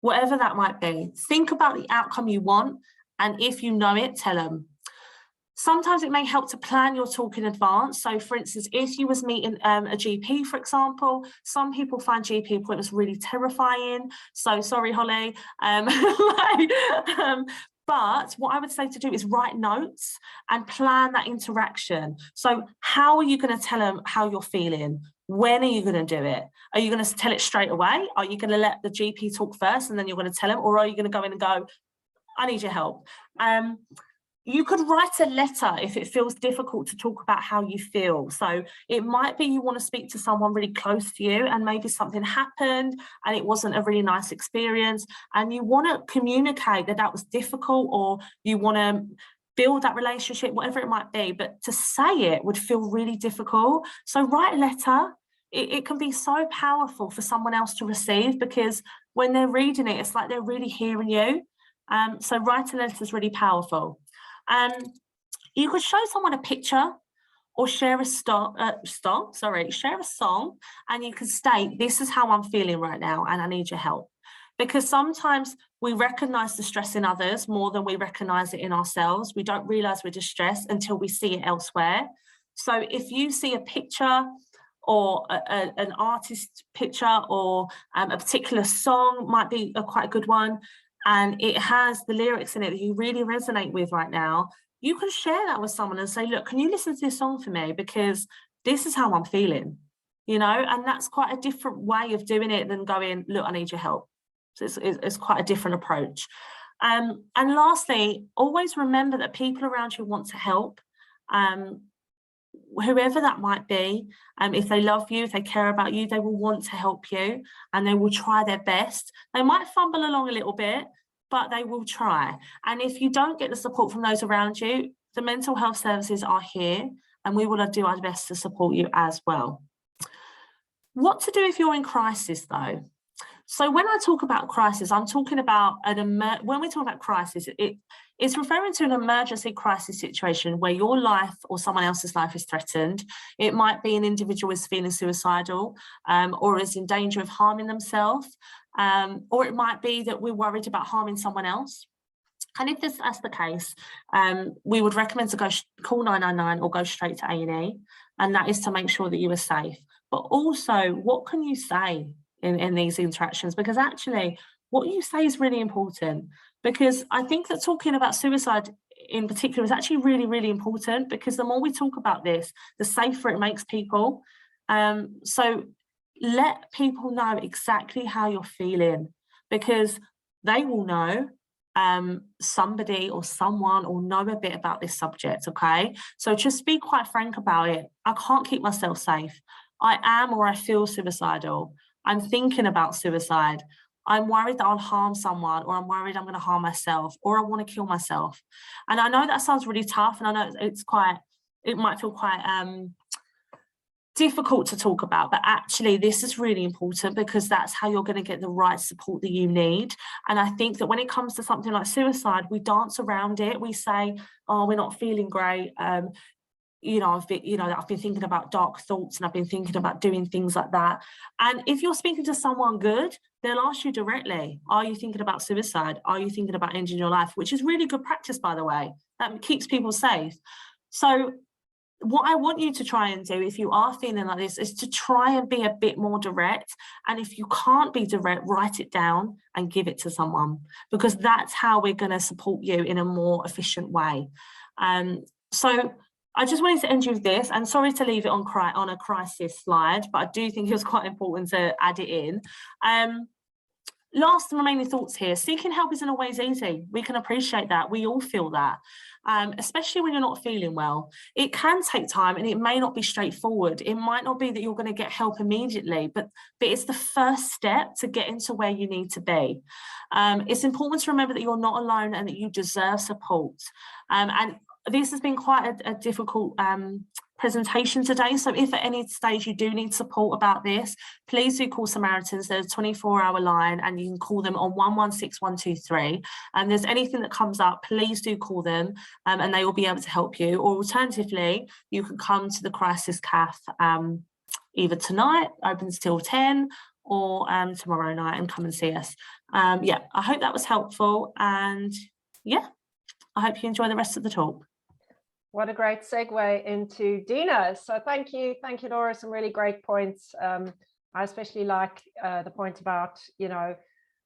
Whatever that might be. Think about the outcome you want, and if you know it, tell them. Sometimes it may help to plan your talk in advance. So for instance, if you was meeting a GP, for example, some people find GP appointments really terrifying. So sorry, Holly. But what I would say to do is write notes and plan that interaction. So how are you going to tell them how you're feeling? When are you going to do it? Are you going to tell it straight away? Are you going to let the GP talk first and then you're going to tell them? Or are you going to go in and go, I need your help? You could write a letter if it feels difficult to talk about how you feel. So it might be you want to speak to someone really close to you and maybe something happened and it wasn't a really nice experience and you want to communicate that that was difficult, or you want to build that relationship, whatever it might be, but to say it would feel really difficult. So write a letter. It can be so powerful for someone else to receive, because when they're reading it, it's like they're really hearing you. So writing a letter is really powerful. You could show someone a picture or share a song, and you could state, this is how I'm feeling right now and I need your help. Because sometimes we recognise the stress in others more than we recognise it in ourselves. We don't realise we're distressed until we see it elsewhere. So if you see a picture or an artist picture, or a particular song might be quite a good one, and it has the lyrics in it that you really resonate with right now, you can share that with someone and say, look, can you listen to this song for me? Because this is how I'm feeling, you know, and that's quite a different way of doing it than going, look, I need your help. So it's quite a different approach. And lastly, always remember that people around you want to help, whoever that might be. If they love you, if they care about you, they will want to help you and they will try their best. They might fumble along a little bit, but they will try. And if you don't get the support from those around you, the mental health services are here and we will do our best to support you as well. What to do if you're in crisis though? So when I talk about crisis, I'm talking about when we talk about crisis, it's referring to an emergency crisis situation where your life or someone else's life is threatened. It might be an individual is feeling suicidal, or is in danger of harming themselves, or it might be that we're worried about harming someone else. And if that's the case, we would recommend to call 999 or go straight to A&E, and that is to make sure that you are safe. But also, what can you say in these interactions? Because actually what you say is really important, because I think that talking about suicide in particular is actually really, really important, because the more we talk about this, the safer it makes people. So let people know exactly how you're feeling, because they will know, somebody or someone will know a bit about this subject, okay? So just be quite frank about it. I can't keep myself safe. I am, or I feel suicidal. I'm thinking about suicide. I'm worried that I'll harm someone, or I'm worried I'm going to harm myself, or I want to kill myself. And I know that sounds really tough, and I know it might feel quite difficult to talk about, but actually this is really important, because that's how you're going to get the right support that you need. And I think that when it comes to something like suicide, we dance around it. We say, oh, we're not feeling great. I've been thinking about dark thoughts, and I've been thinking about doing things like that. And if you're speaking to someone good, they'll ask you directly, are you thinking about suicide? Are you thinking about ending your life? Which is really good practice, by the way. That keeps people safe. So what I want you to try and do, if you are feeling like this, is to try and be a bit more direct. And if you can't be direct, write it down and give it to someone, because that's how we're going to support you in a more efficient way. So I just wanted to end you with this, and sorry to leave it on a crisis slide, but I do think it was quite important to add it in. Last remaining thoughts here. Seeking help isn't always easy. We can appreciate that. We all feel that, especially when you're not feeling well. It can take time, and it may not be straightforward. It might not be that you're going to get help immediately, but it's the first step to getting to where you need to be. It's important to remember that you're not alone and that you deserve support. And this has been quite a difficult presentation today, so if at any stage you do need support about this, please do call Samaritans. There's a 24-hour line, and you can call them on 116123. And there's anything that comes up, please do call them, and they will be able to help you. Or alternatively, you can come to the Crisis Cafe either tonight, opens till 10, or tomorrow night, and come and see us. I hope that was helpful, and I hope you enjoy the rest of the talk. What a great segue into Dina. So thank you, Laura. Some really great points. I especially like the point about,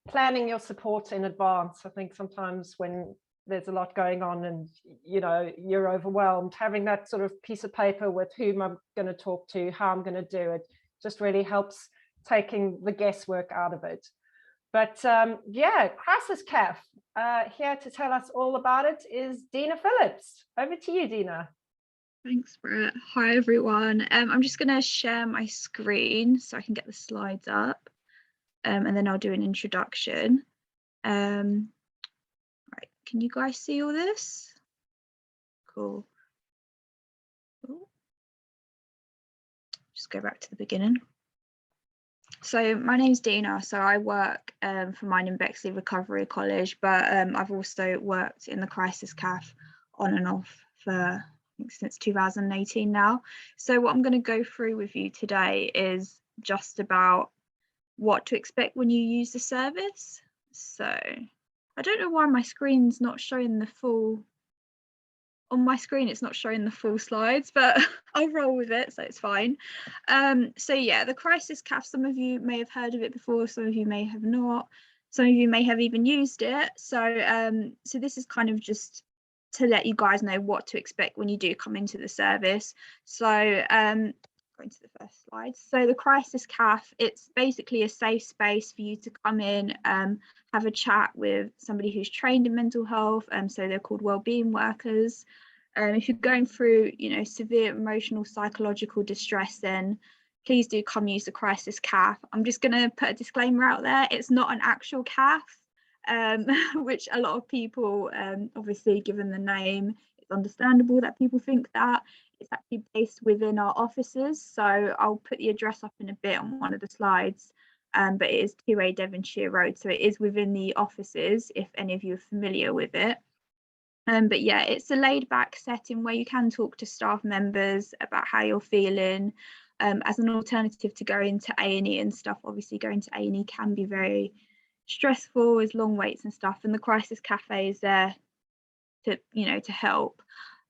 planning your support in advance. I think sometimes when there's a lot going on and, you're overwhelmed, having that sort of piece of paper with whom I'm going to talk to, how I'm going to do it, just really helps taking the guesswork out of it. But yeah, Crisis CAF, here to tell us all about it is Dina Phillips. Over to you, Dina. Thanks, Brett. Hi, everyone. I'm just going to share my screen so I can get the slides up, and then I'll do an introduction. Right, can you guys see all this? Cool. Ooh. Just go back to the beginning. So my name's Dina. So I work for mine in Bexley Recovery College, but I've also worked in the Crisis CAF on and off for, I think, since 2018 now. So what I'm going to go through with you today is just about what to expect when you use the service. So I don't know why my screen's not showing the full. On my screen it's not showing the full slides, but I'll roll with it, so it's fine. So yeah, the Crisis CAF, some of you may have heard of it before, some of you may have not, some of you may have even used it. So so this is kind of just to let you guys know what to expect when you do come into the service. So going to the first slide. So the Crisis CAF, it's basically a safe space for you to come in, have a chat with somebody who's trained in mental health, so they're called wellbeing workers. If you're going through, severe emotional, psychological distress, then please do come use the Crisis CAF. I'm just going to put a disclaimer out there. It's not an actual CAF, which a lot of people, obviously, given the name, it's understandable that people think that. It's actually based within our offices. So I'll put the address up in a bit on one of the slides. But it is 2A Devonshire Road, so it is within the offices, if any of you are familiar with it. But yeah, it's a laid back setting where you can talk to staff members about how you're feeling, as an alternative to going to A&E and stuff. Obviously going to A&E can be very stressful, with long waits and stuff, and the Crisis Cafe is there to, to help.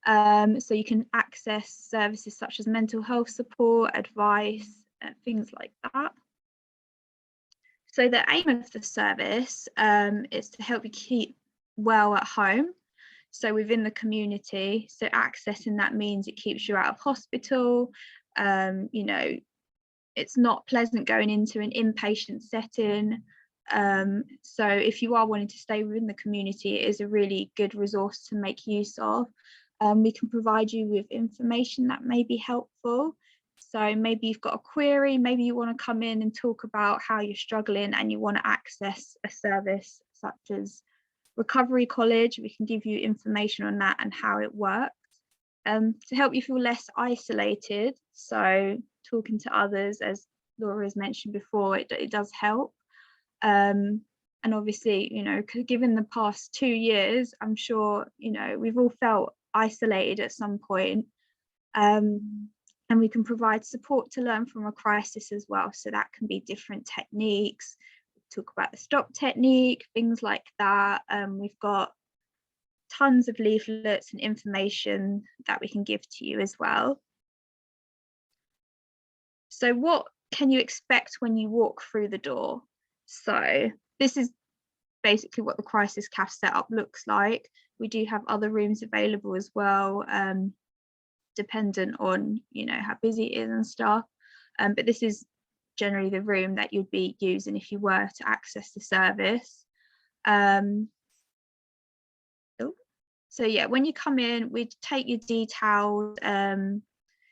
So you can access services such as mental health support, advice, things like that. So the aim of the service is to help you keep well at home, so within the community. So accessing that means it keeps you out of hospital. It's not pleasant going into an inpatient setting. So if you are wanting to stay within the community, it is a really good resource to make use of. We can provide you with information that may be helpful. So maybe you've got a query, maybe you want to come in and talk about how you're struggling and you want to access a service such as Recovery College. We can give you information on that and how it works, to help you feel less isolated. So talking to others, as Laura has mentioned before, it does help. And obviously, given the past 2 years, I'm sure, we've all felt isolated at some point. And we can provide support to learn from a crisis as well. So that can be different techniques. We talk about the STOP technique, things like that. We've got tons of leaflets and information that we can give to you as well. So what can you expect when you walk through the door? So this is basically what the Crisis CAF setup looks like. We do have other rooms available as well, dependent on how busy it is and stuff, but this is generally the room that you'd be using if you were to access the service. So yeah, when you come in, we take your details,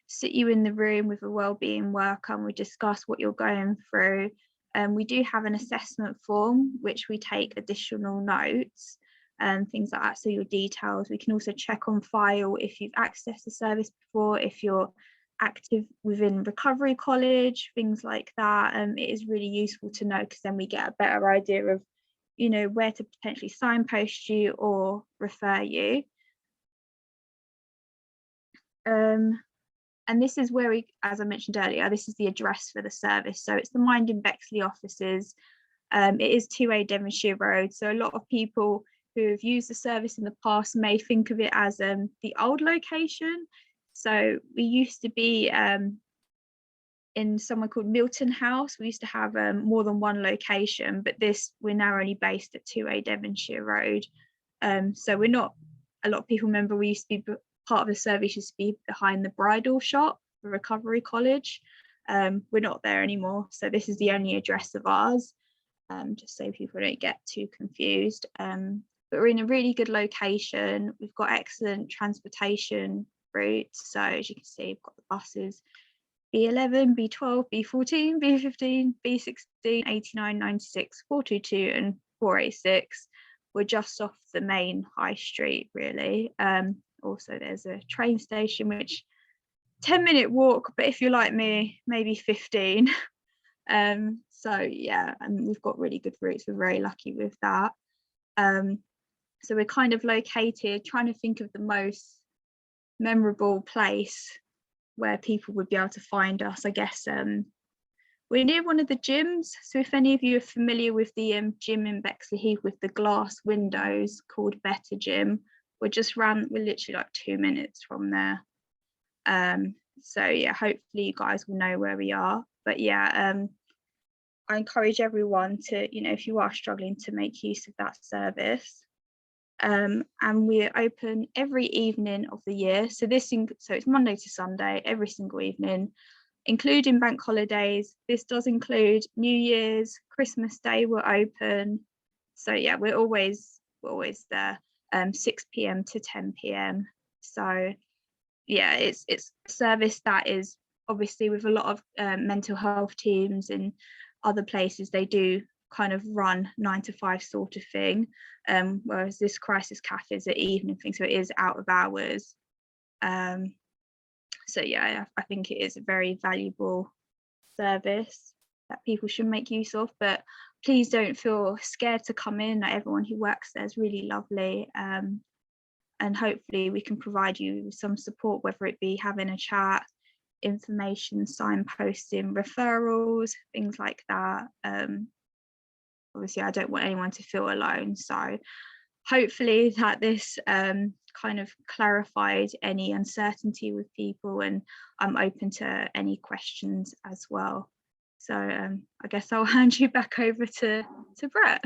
sit you in the room with a wellbeing worker, and we discuss what you're going through. We do have an assessment form which we take additional notes and things like that, so your details. We can also check on file if you've accessed the service before, if you're active within Recovery College, things like that. It is really useful to know, because then we get a better idea of where to potentially signpost you or refer you. And this is where as I mentioned earlier, this is the address for the service. So it's the Mind in Bexley offices. It is 2A Devonshire Road. So a lot of people who have used the service in the past may think of it as the old location. So we used to be in somewhere called Milton House. We used to have more than one location, but we're now only based at 2A Devonshire Road. So we're not, a lot of people remember we used to be, part of the service used to be behind the bridal shop, the Recovery College. We're not there anymore. So this is the only address of ours, just so people don't get too confused. But we're in a really good location. We've got excellent transportation routes. So as you can see, we've got the buses, B11, B12, B14, B15, B16, 89, 96, 422 and 486. We're just off the main high street, really. Also, there's a train station, which 10-minute walk, but if you're like me, maybe 15. So yeah, and we've got really good routes. We're very lucky with that. So we're kind of located, trying to think of the most memorable place where people would be able to find us. I guess we're near one of the gyms. So if any of you are familiar with the gym in Bexley Heath with the glass windows called Better Gym, we're literally like 2 minutes from there. So yeah, hopefully you guys will know where we are. But yeah, I encourage everyone to, if you are struggling, to make use of that service. And we're open every evening of the year. So it's Monday to Sunday, every single evening, including bank holidays. This does include New Year's, Christmas Day, we're open. So yeah, we're always there, 6 p.m. to 10 p.m. So yeah, it's a service that is obviously with a lot of mental health teams and other places, they do kind of run 9 to 5 sort of thing, whereas this crisis cafe is an evening thing, so it is out of hours. So yeah, I think it is a very valuable service that people should make use of, but please don't feel scared to come in. Everyone who works there is really lovely, and hopefully we can provide you with some support, whether it be having a chat, information, signposting, referrals, things like that. Obviously I don't want anyone to feel alone, so hopefully that this kind of clarified any uncertainty with people, and I'm open to any questions as well. So I guess I'll hand you back over to Brett.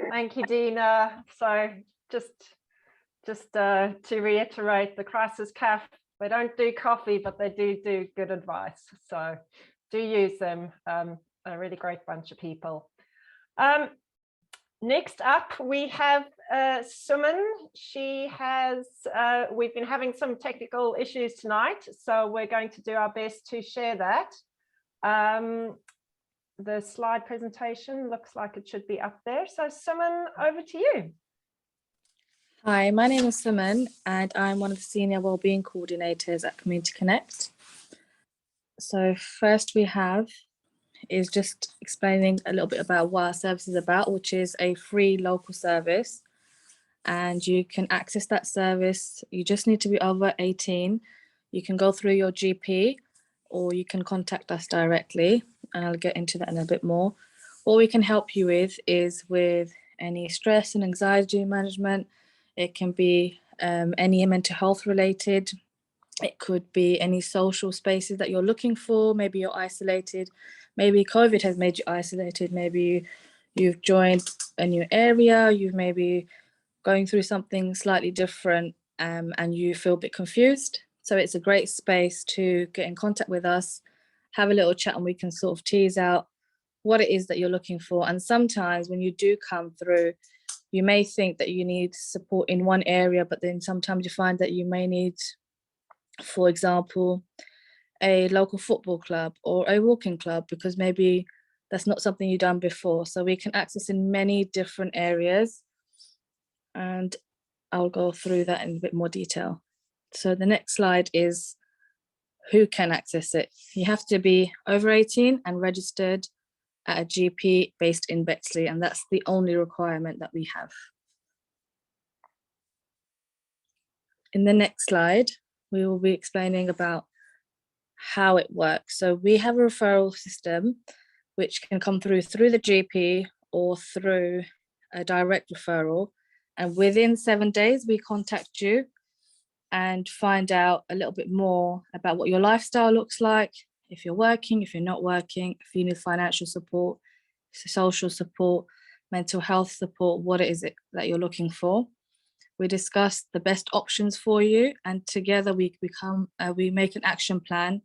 Thank you, Dina. So just to reiterate, the Crisis Cafe, they don't do coffee, but they do good advice. So do use them. A really great bunch of people. Next up, we have Suman. She has, we've been having some technical issues tonight, so we're going to do our best to share that. The slide presentation looks like it should be up there. So Suman, over to you. Hi, my name is Suman and I'm one of the Senior Wellbeing Coordinators at Community Connect. So first we have is just explaining a little bit about what our service is about, which is a free local service, and you can access that service. You just need to be over 18. You can go through your GP or you can contact us directly, and I'll get into that in a bit more. What we can help you with is with any stress and anxiety management. It can be any mental health related. It could be any social spaces that you're looking for. Maybe you're isolated. Maybe COVID has made you isolated. Maybe you've joined a new area. You've maybe going through something slightly different, and you feel a bit confused. So it's a great space to get in contact with us, have a little chat, and we can sort of tease out what it is that you're looking for. And sometimes when you do come through, you may think that you need support in one area, but then sometimes you find that you may need, for example, a local football club or a walking club, because maybe that's not something you've done before. So we can access in many different areas, and I'll go through that in a bit more detail. So the next slide is who can access it. You have to be over 18 and registered at a GP based in Bexley, and that's the only requirement that we have. In the next slide, we will be explaining about how it works. So we have a referral system which can come through the GP or through a direct referral, And within 7 days, we contact you and find out a little bit more about what your lifestyle looks like, if you're working, if you're not working, if you need financial support, social support, mental health support, what it is that you're looking for. We discuss the best options for you, and together we make an action plan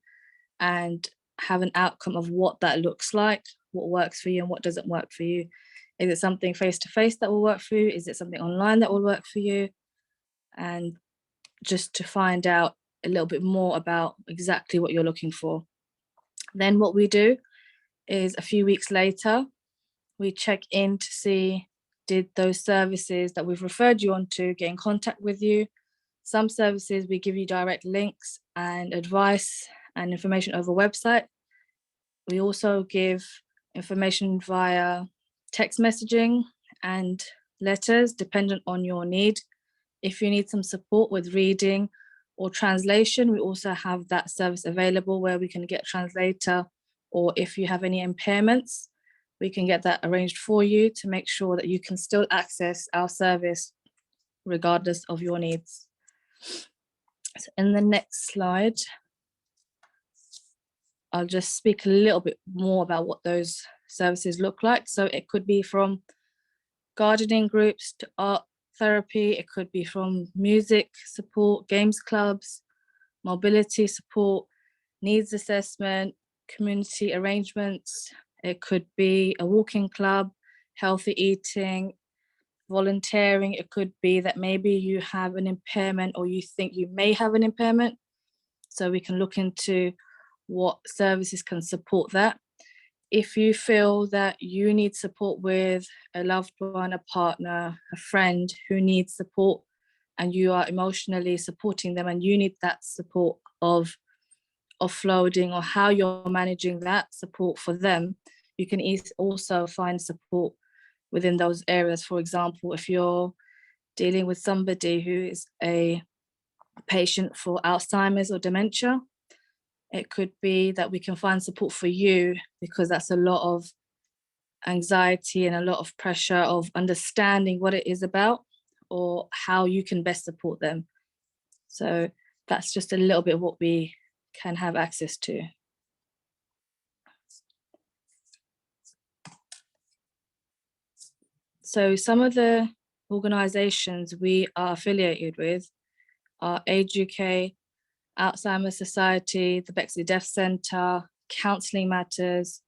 and have an outcome of what that looks like, what works for you and what doesn't work for you. Is it something face-to-face that will work for you? Is it something online that will work for you? And just to find out a little bit more about exactly what you're looking for. Then what we do is a few weeks later, we check in to see, did those services that we've referred you on to get in contact with you? Some services we give you direct links and advice and information over website. We also give information via text messaging and letters dependent on your need. If you need some support with reading or translation, we also have that service available where we can get a translator, or if you have any impairments, we can get that arranged for you to make sure that you can still access our service regardless of your needs. So in the next slide, I'll just speak a little bit more about what those services look like. So it could be from gardening groups to art therapy, it could be from music support, games clubs, mobility support, needs assessment, community arrangements. It could be a walking club, healthy eating, volunteering. It could be that maybe you have an impairment or you think you may have an impairment. So we can look into what services can support that. If you feel that you need support with a loved one, a partner, a friend who needs support, and you are emotionally supporting them and you need that support of offloading or how you're managing that support for them, you can also find support within those areas. For example, if you're dealing with somebody who is a patient for Alzheimer's or dementia, it could be that we can find support for you, because that's a lot of anxiety and a lot of pressure of understanding what it is about or how you can best support them. So that's just a little bit of what we can have access to. So some of the organisations we are affiliated with are Age UK, Alzheimer's Society, the Bexley Deaf Centre, Counselling Matters,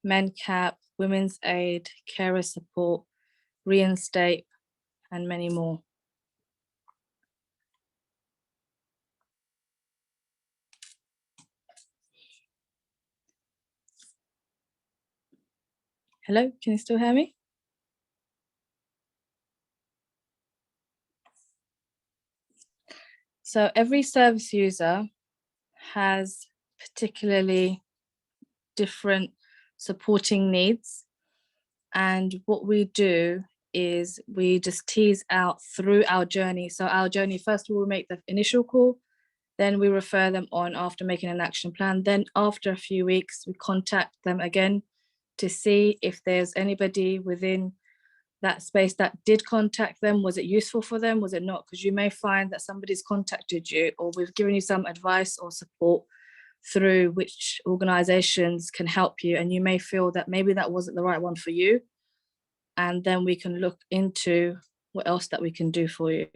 MenCap, Women's Aid, Carer Support, Reinstate, and many more. Hello, can you still hear me? So every service user has particularly different supporting needs. And what we do is we just tease out through our journey. So our journey, first we will make the initial call, then we refer them on after making an action plan. Then after a few weeks, we contact them again to see if there's anybody within that space that did contact them. Was it useful for them? Was it not? Because you may find that somebody's contacted you or we've given you some advice or support through which organizations can help you, and you may feel that maybe that wasn't the right one for you. And then we can look into what else that we can do for you.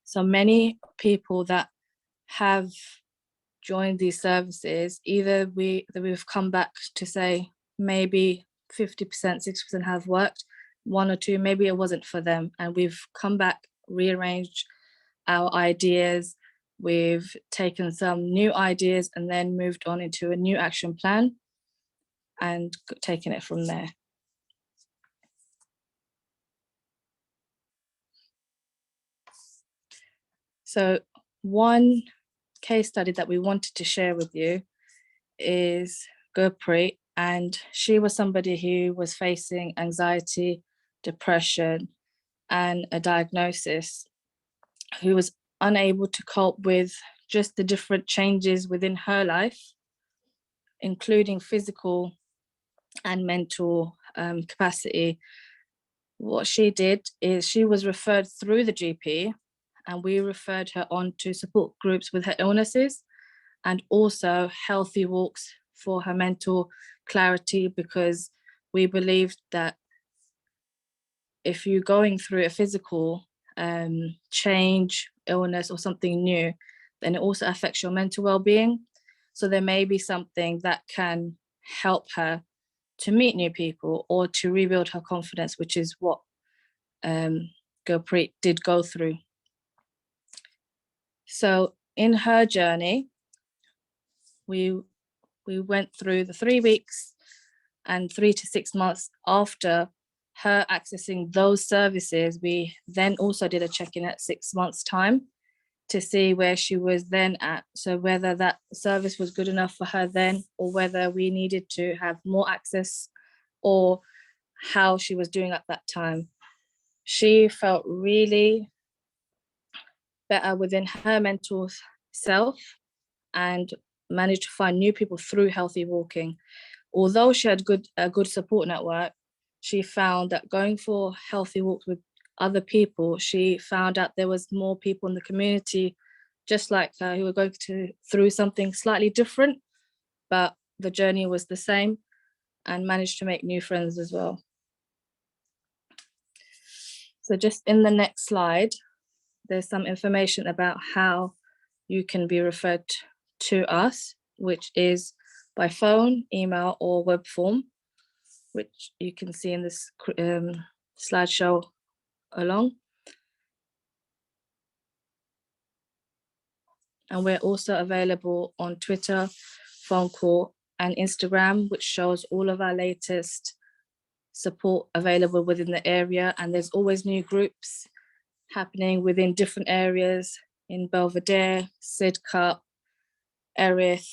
So many people that have joined these services, either we've come back to say maybe 50%, 60% have worked, one or two, maybe it wasn't for them. And we've come back, rearranged our ideas, we've taken some new ideas and then moved on into a new action plan and taken it from there. So one case study that we wanted to share with you is Gurpreet, and she was somebody who was facing anxiety, depression, and a diagnosis, who was unable to cope with just the different changes within her life, including physical and mental capacity. what she did is she was referred through the GP, and we referred her on to support groups with her illnesses, and also healthy walks for her mental clarity, because we believed that if you're going through a physical change, illness, or something new, then it also affects your mental well-being. So there may be something that can help her to meet new people or to rebuild her confidence, which is what Gurpreet did go through. So in her journey, we went through the 3 weeks and 3 to 6 months after her accessing those services. We then also did a check-in at 6 months' time to see where she was then at. So whether that service was good enough for her then, or whether we needed to have more access, or how she was doing at that time. She felt really better within her mental self and managed to find new people through healthy walking. Although she had a good support network, she found that going for healthy walks with other people, she found out there was more people in the community just like her who were going through something slightly different, but the journey was the same, and managed to make new friends as well. So just in the next slide, there's some information about how you can be referred to us, which is by phone, email, or web form, which you can see in this slideshow along. And we're also available on Twitter, phone call, and Instagram, which shows all of our latest support available within the area. And there's always new groups happening within different areas in Belvedere, Sidcup, Erith,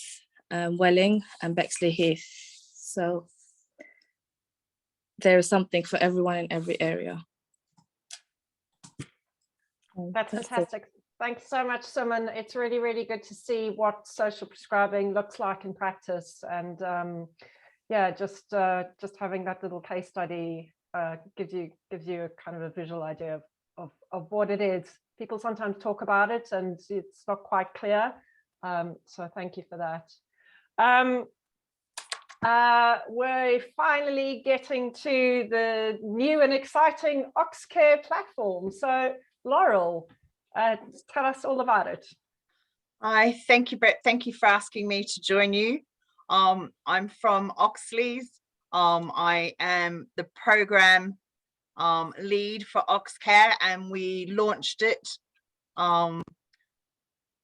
Welling, and Bexley Heath. So there is something for everyone in every area. That's fantastic. Thanks so much, Simon. It's really, really good to see what social prescribing looks like in practice. And yeah, just having that little case study gives you a kind of a visual idea of what it is. People sometimes talk about it and it's not quite clear. So thank you for that. We're finally getting to the new and exciting OxCare platform. So Laurel, tell us all about it. Hi, thank you, Brett. Thank you for asking me to join you. I'm from Oxley's. I am the program lead for OxCare, and we launched it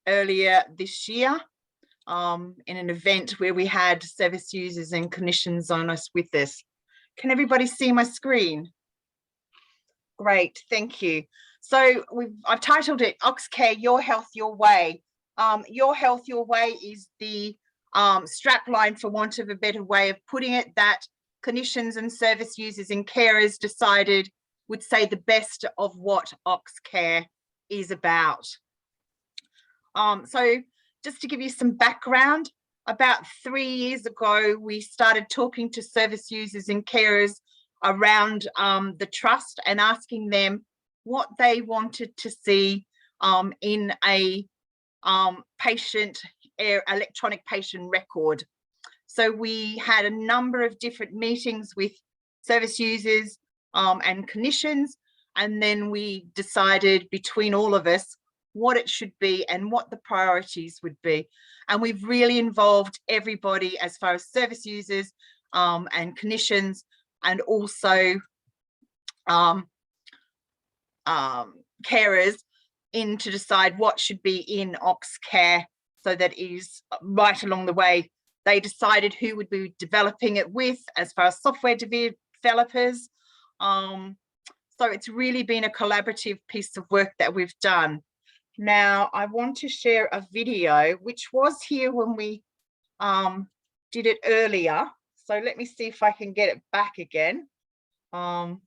earlier this year in an event where we had service users and clinicians on us with us. Can everybody see my screen? Great, thank you. So I've titled it OxCare, Your Health, Your Way. Your Health, Your Way is the strapline, for want of a better way of putting it, that clinicians and service users and carers decided would say the best of what OxCare is about. So just to give you some background, about 3 years ago, we started talking to service users and carers around the trust and asking them what they wanted to see in a electronic patient record. So we had a number of different meetings with service users and clinicians, and then we decided between all of us what it should be and what the priorities would be. And we've really involved everybody as far as service users and clinicians, and also carers, in to decide what should be in OxCare, so that is right along the way. They decided who would be developing it with as far as software developers. So it's really been a collaborative piece of work that we've done. Now, I want to share a video which was here when we did it earlier. So let me see if I can get it back again. It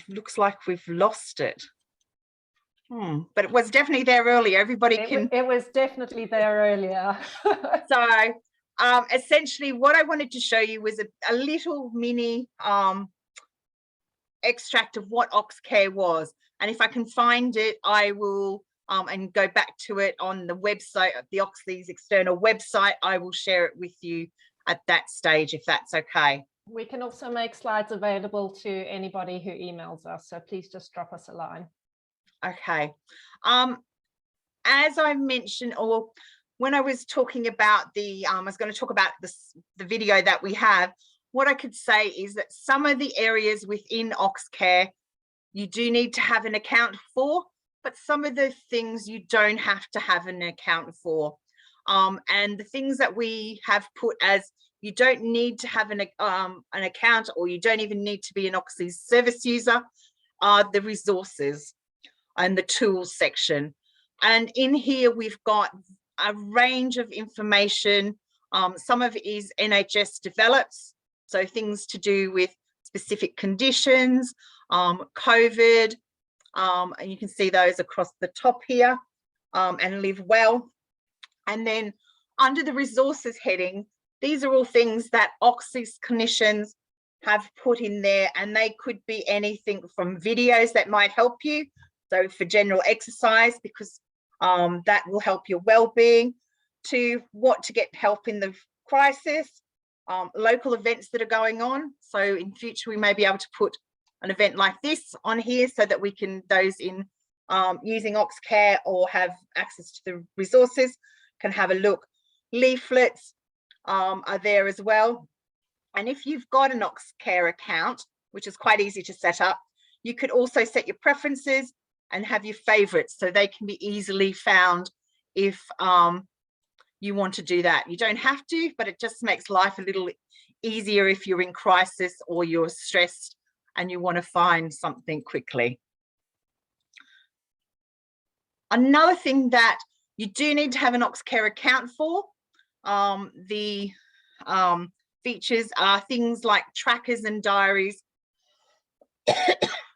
looks like we've lost it. But it was definitely there earlier. Everybody can. It was definitely there earlier. So essentially what I wanted to show you was a little mini extract of what Oxcare was. And if I can find it, I will, and go back to it on the website, the Oxley's external website, I will share it with you at that stage, if that's okay. We can also make slides available to anybody who emails us, so please just drop us a line. Okay. As I mentioned, or when I was talking about the, I was going to talk about the video that we have, what I could say is that some of the areas within Oxcare you do need to have an account for, but some of the things you don't have to have an account for. And the things that we have put as you don't need to have an account, or you don't even need to be an Oxley's service user, are the resources and the tools section. And in here we've got a range of information. Some of it is NHS develops, so things to do with specific conditions, COVID, and you can see those across the top here, and Live Well. And then under the resources heading, these are all things that Oxley's clinicians have put in there, and they could be anything from videos that might help you, so for general exercise, because that will help your well-being, to what to get help in the crisis, local events that are going on. So in future we may be able to put an event like this on here so that we can, those in using Oxcare or have access to the resources can have a look. Leaflets are there as well. And if you've got an Oxcare account, which is quite easy to set up, you could also set your preferences and have your favorites, so they can be easily found if you want to do that. You don't have to, but it just makes life a little easier if you're in crisis or you're stressed and you want to find something quickly. Another thing that you do need to have an Oxcare account for, the features are things like trackers and diaries.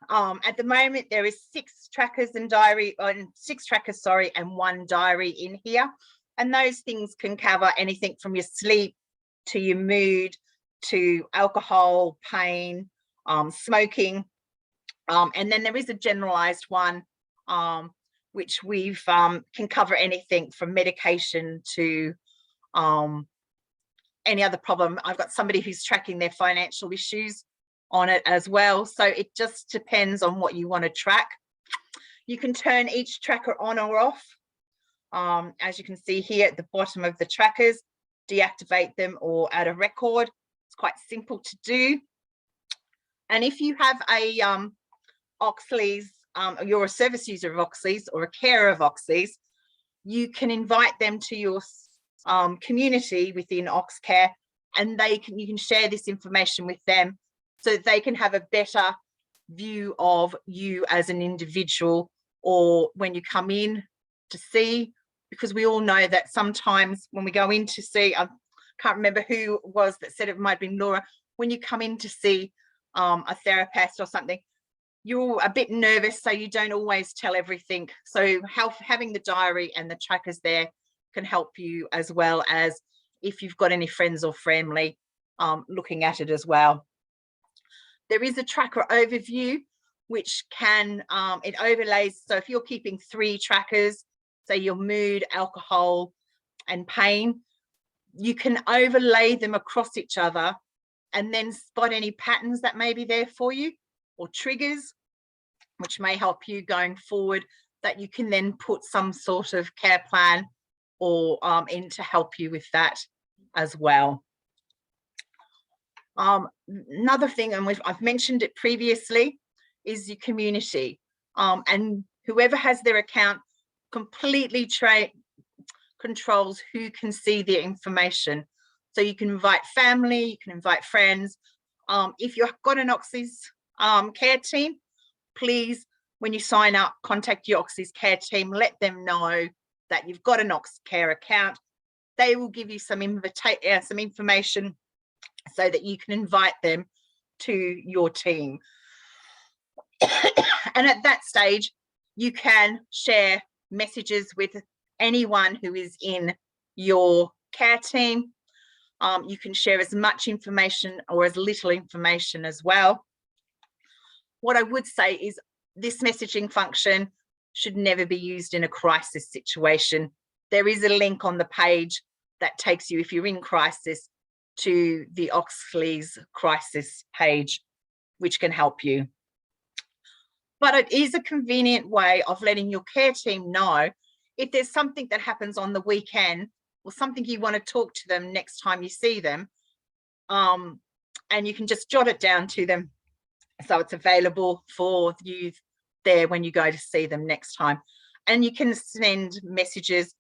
At the moment there is 6 trackers and 6 trackers, sorry, and 1 diary in here, and those things can cover anything from your sleep to your mood to alcohol, pain, smoking, and then there is a generalized one which we've can cover anything from medication to any other problem. I've got somebody who's tracking their financial issues on it as well, so it just depends on what you want to track. You can turn each tracker on or off, as you can see here at the bottom of the trackers, deactivate them or add a record. It's quite simple to do. And if you have a Oxley's, you're a service user of Oxley's or a carer of Oxley's, you can invite them to your community within Oxcare, and you can share this information with them so that they can have a better view of you as an individual, or when you come in to see, because we all know that sometimes when we go in to see, I can't remember who it was that said, it might have been Laura, when you come in to see a therapist or something, you're a bit nervous, so you don't always tell everything. So having the diary and the trackers there can help you, as well as if you've got any friends or family looking at it as well. There is a tracker overview, which can, it overlays, so if you're keeping 3 trackers, say your mood, alcohol and pain, you can overlay them across each other and then spot any patterns that may be there for you, or triggers, which may help you going forward, that you can then put some sort of care plan or in to help you with that as well. Another thing, and I've mentioned it previously, is your community, and whoever has their account completely controls who can see their information. So you can invite family, you can invite friends. If you've got an Oxley's care team, please, when you sign up, contact your Oxley's care team, let them know that you've got an Oxcare account. They will give you some information so that you can invite them to your team. And at that stage, you can share messages with anyone who is in your care team. You can share as much information or as little information as well. What I would say is this messaging function should never be used in a crisis situation. There is a link on the page that takes you, if you're in crisis, to the Oxley's crisis page, which can help you. But it is a convenient way of letting your care team know if there's something that happens on the weekend or something you want to talk to them next time you see them, and you can just jot it down to them so it's available for you there when you go to see them next time. And you can send messages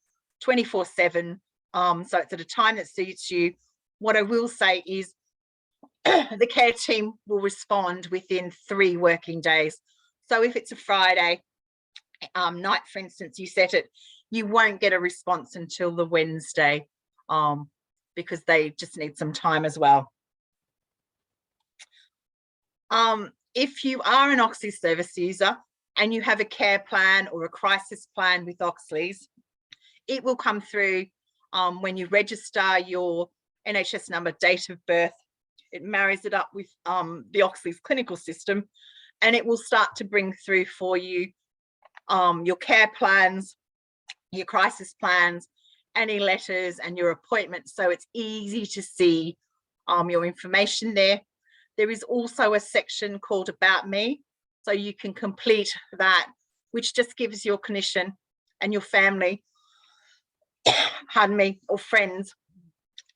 24/7, so it's at a time that suits you. What I will say is the care team will respond within 3 working days. So if it's a Friday night, for instance, you set it, you won't get a response until the Wednesday, because they just need some time as well. If you are an Oxley service user and you have a care plan or a crisis plan with Oxley's, it will come through when you register your NHS number, date of birth. It marries it up with the Oxley's clinical system, and it will start to bring through for you your care plans, your crisis plans, any letters and your appointments. So it's easy to see your information there. There is also a section called About Me, so you can complete that, which just gives your clinician and your family, pardon me, or friends,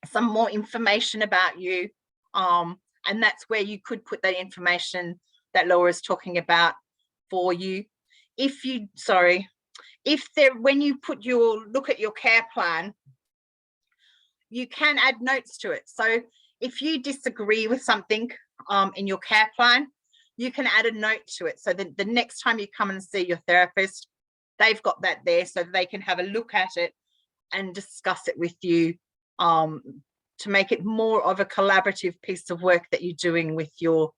some more information about you. And that's where you could put that information that Laura's talking about for you. If you, when you put look at your care plan, you can add notes to it. So if you disagree with something in your care plan, you can add a note to it, so that the next time you come and see your therapist, they've got that there so they can have a look at it and discuss it with you, to make it more of a collaborative piece of work that you're doing with your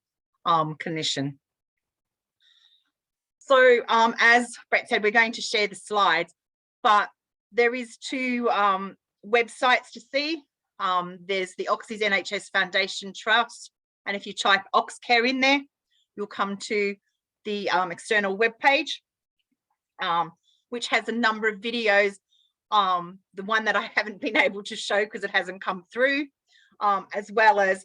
clinician. So as Brett said, we're going to share the slides, but there is 2 websites to see. There's the Oxley's NHS Foundation Trust, and if you type Oxcare in there, you'll come to the external web page, which has a number of videos. The one that I haven't been able to show because it hasn't come through, as well as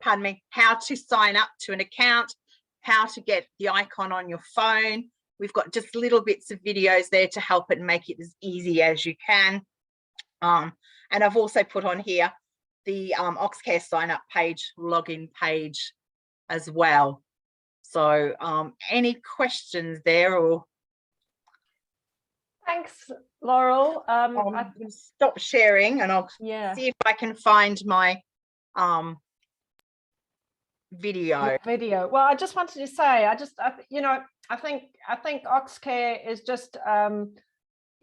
pardon me, how to sign up to an account, how to get the icon on your phone. We've got just little bits of videos there to help it and make it as easy as you can. And I've also put on here the Oxcare sign up page, login page as well. So any questions there? Or Thanks, Laurel. I'm going to stop sharing and I'll see if I can find my video. Well, I just wanted to say, I think Oxcare is just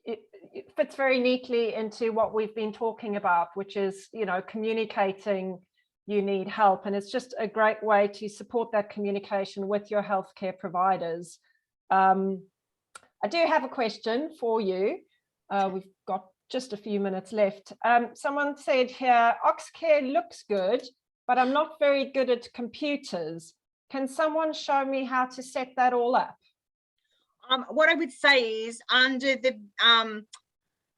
it fits very neatly into what we've been talking about, which is, communicating you need help, and it's just a great way to support that communication with your healthcare providers. I do have a question for you. We've got just a few minutes left. Someone said here, Oxcare looks good, but I'm not very good at computers. Can someone show me how to set that all up? What I would say is under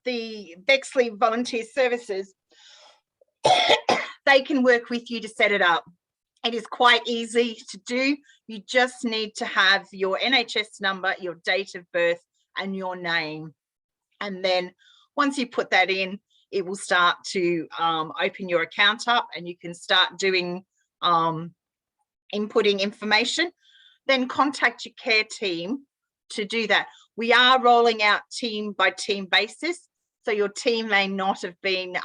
the Bexley Volunteer Services, they can work with you to set it up. It is quite easy to do. You just need to have your NHS number, your date of birth, and your name. And then once you put that in, it will start to open your account up and you can start doing inputting information. Then contact your care team to do that. We are rolling out team by team basis, so your team may not have been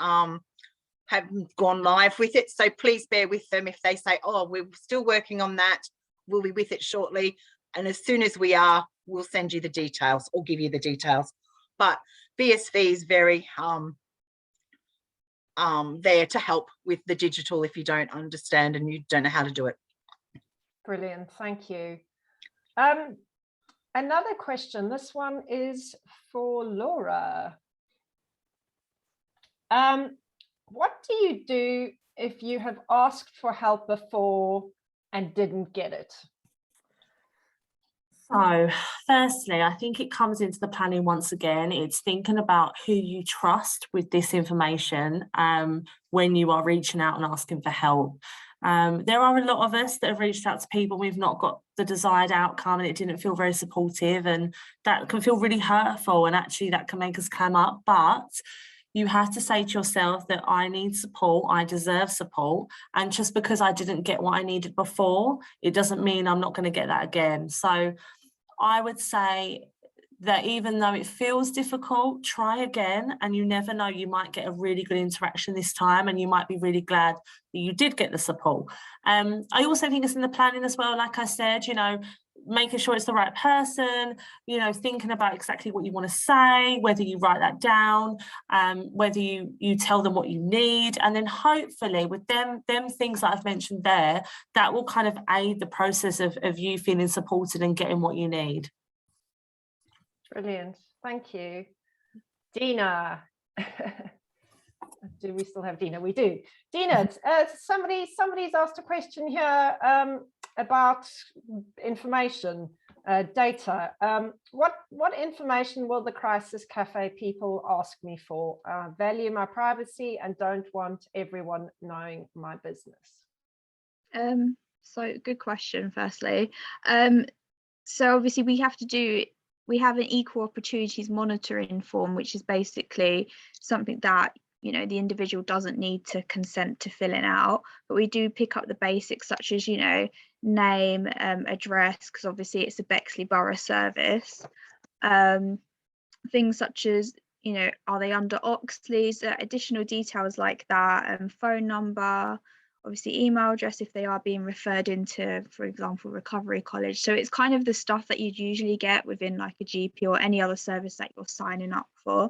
have gone live with it, so please bear with them if they say, oh, we're still working on that, we'll be with it shortly, and as soon as we are, we'll send you the details or give you the details. But BSV is very there to help with the digital if you don't understand and you don't know how to do it. Brilliant, thank you. Another question, this one is for Laura. what do you do if you have asked for help before and didn't get it? So firstly, I think it comes into the planning once again. It's thinking about who you trust with this information when you are reaching out and asking for help. There are a lot of us that have reached out to people, we've not got the desired outcome and it didn't feel very supportive, and that can feel really hurtful, and actually that can make us clam up. But you have to say to yourself that I need support, I deserve support, and just because I didn't get what I needed before, it doesn't mean I'm not going to get that again. So I would say that even though it feels difficult, try again, and you never know, you might get a really good interaction this time and you might be really glad that you did get the support. I also think it's in the planning as well, like I said, you know, making sure it's the right person, you know, thinking about exactly what you want to say, whether you write that down, whether you tell them what you need, and then hopefully with them things that I've mentioned there, that will kind of aid the process of you feeling supported and getting what you need. Brilliant, thank you. Dina. Do we still have Dina? We do. Dina, somebody's asked a question here about information, data. What information will the Crisis Cafe people ask me for? Value my privacy and don't want everyone knowing my business. So good question, firstly. So obviously we have an equal opportunities monitoring form, which is basically something that, you know, the individual doesn't need to consent to filling out, but we do pick up the basics such as, you know, name, address, because obviously it's a Bexley Borough service. Things such as, you know, are they under Oxley's, additional details like that, phone number, obviously email address if they are being referred into, for example, Recovery College. So it's kind of the stuff that you'd usually get within like a GP or any other service that you're signing up for.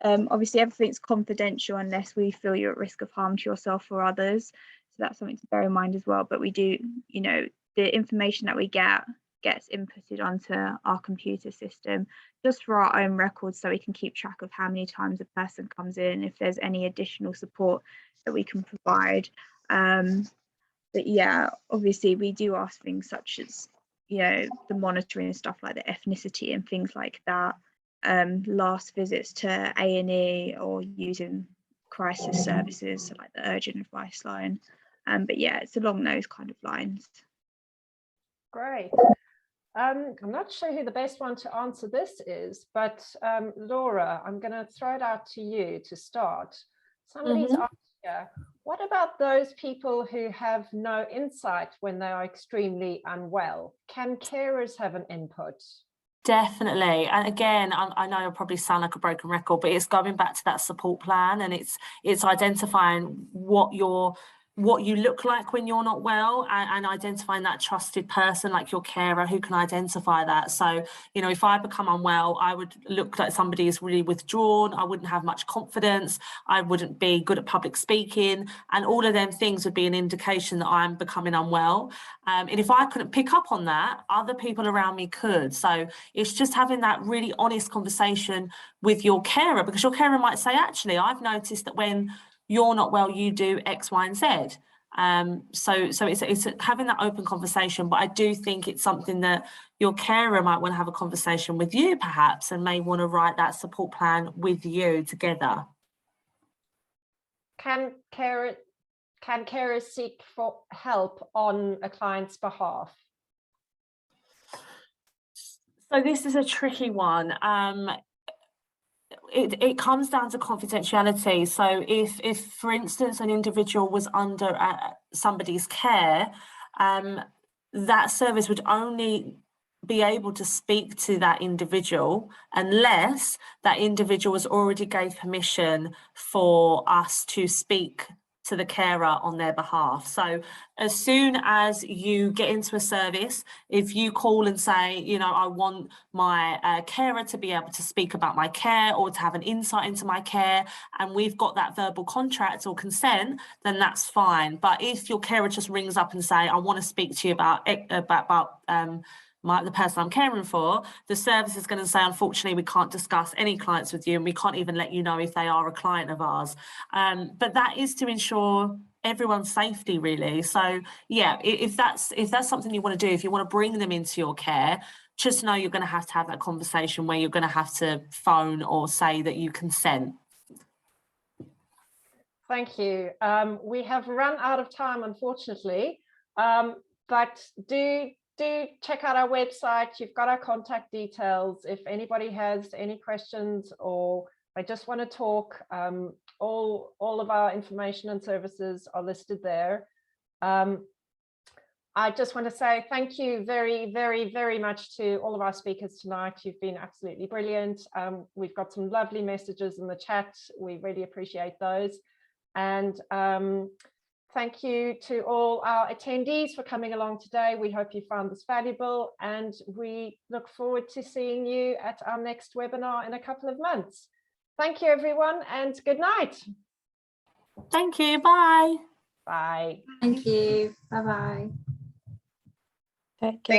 Obviously everything's confidential unless we feel you're at risk of harm to yourself or others, so that's something to bear in mind as well. But we do, you know, the information that we gets inputted onto our computer system just for our own records, so we can keep track of how many times a person comes in, if there's any additional support that we can provide. But yeah, obviously we do ask things such as, you know, the monitoring and stuff like the ethnicity and things like that, last visits to A&E or using crisis services, so like the urgent advice line. But yeah, it's along those kind of lines. Great. I'm not sure who the best one to answer this is, but Laura, I'm going to throw it out to you to start. Somebody's asked here, what about those people who have no insight when they are extremely unwell? Can carers have an input? Definitely. And again, I know I probably sound like a broken record, but it's going back to that support plan, and it's identifying what you look like when you're not well, and identifying that trusted person like your carer who can identify that. So, you know, if I become unwell, I would look like somebody who's really withdrawn, I wouldn't have much confidence, I wouldn't be good at public speaking, and all of them things would be an indication that I'm becoming unwell. And if I couldn't pick up on that, other people around me could. So it's just having that really honest conversation with your carer, because your carer might say, actually, I've noticed that when you're not well, you do X, Y, and Z. So it's having that open conversation, but I do think it's something that your carer might want to have a conversation with you perhaps, and may want to write that support plan with you together. Can carers seek for help on a client's behalf? So this is a tricky one. It comes down to confidentiality. So if for instance an individual was under somebody's care, that service would only be able to speak to that individual unless that individual has already gave permission for us to speak to the carer on their behalf. So as soon as you get into a service, if you call and say, you know, I want my carer to be able to speak about my care or to have an insight into my care, and we've got that verbal contract or consent, then that's fine. But if your carer just rings up and say, I want to speak to you about the person I'm caring for, the service is going to say, unfortunately, we can't discuss any clients with you, and we can't even let you know if they are a client of ours. But that is to ensure everyone's safety, really. So yeah, if that's something you want to do, if you want to bring them into your care, just know you're going to have that conversation where you're going to have to phone or say that you consent. Thank you. We have run out of time, unfortunately, but do check out our website. You've got our contact details. If anybody has any questions or they just want to talk, all of our information and services are listed there. I just want to say thank you very, very, very much to all of our speakers tonight. You've been absolutely brilliant. We've got some lovely messages in the chat. We really appreciate those. And thank you to all our attendees for coming along today. We hope you found this valuable, and we look forward to seeing you at our next webinar in a couple of months. Thank you, everyone, and good night. Thank you. Bye. Bye. Thank you. Bye-bye. Take care.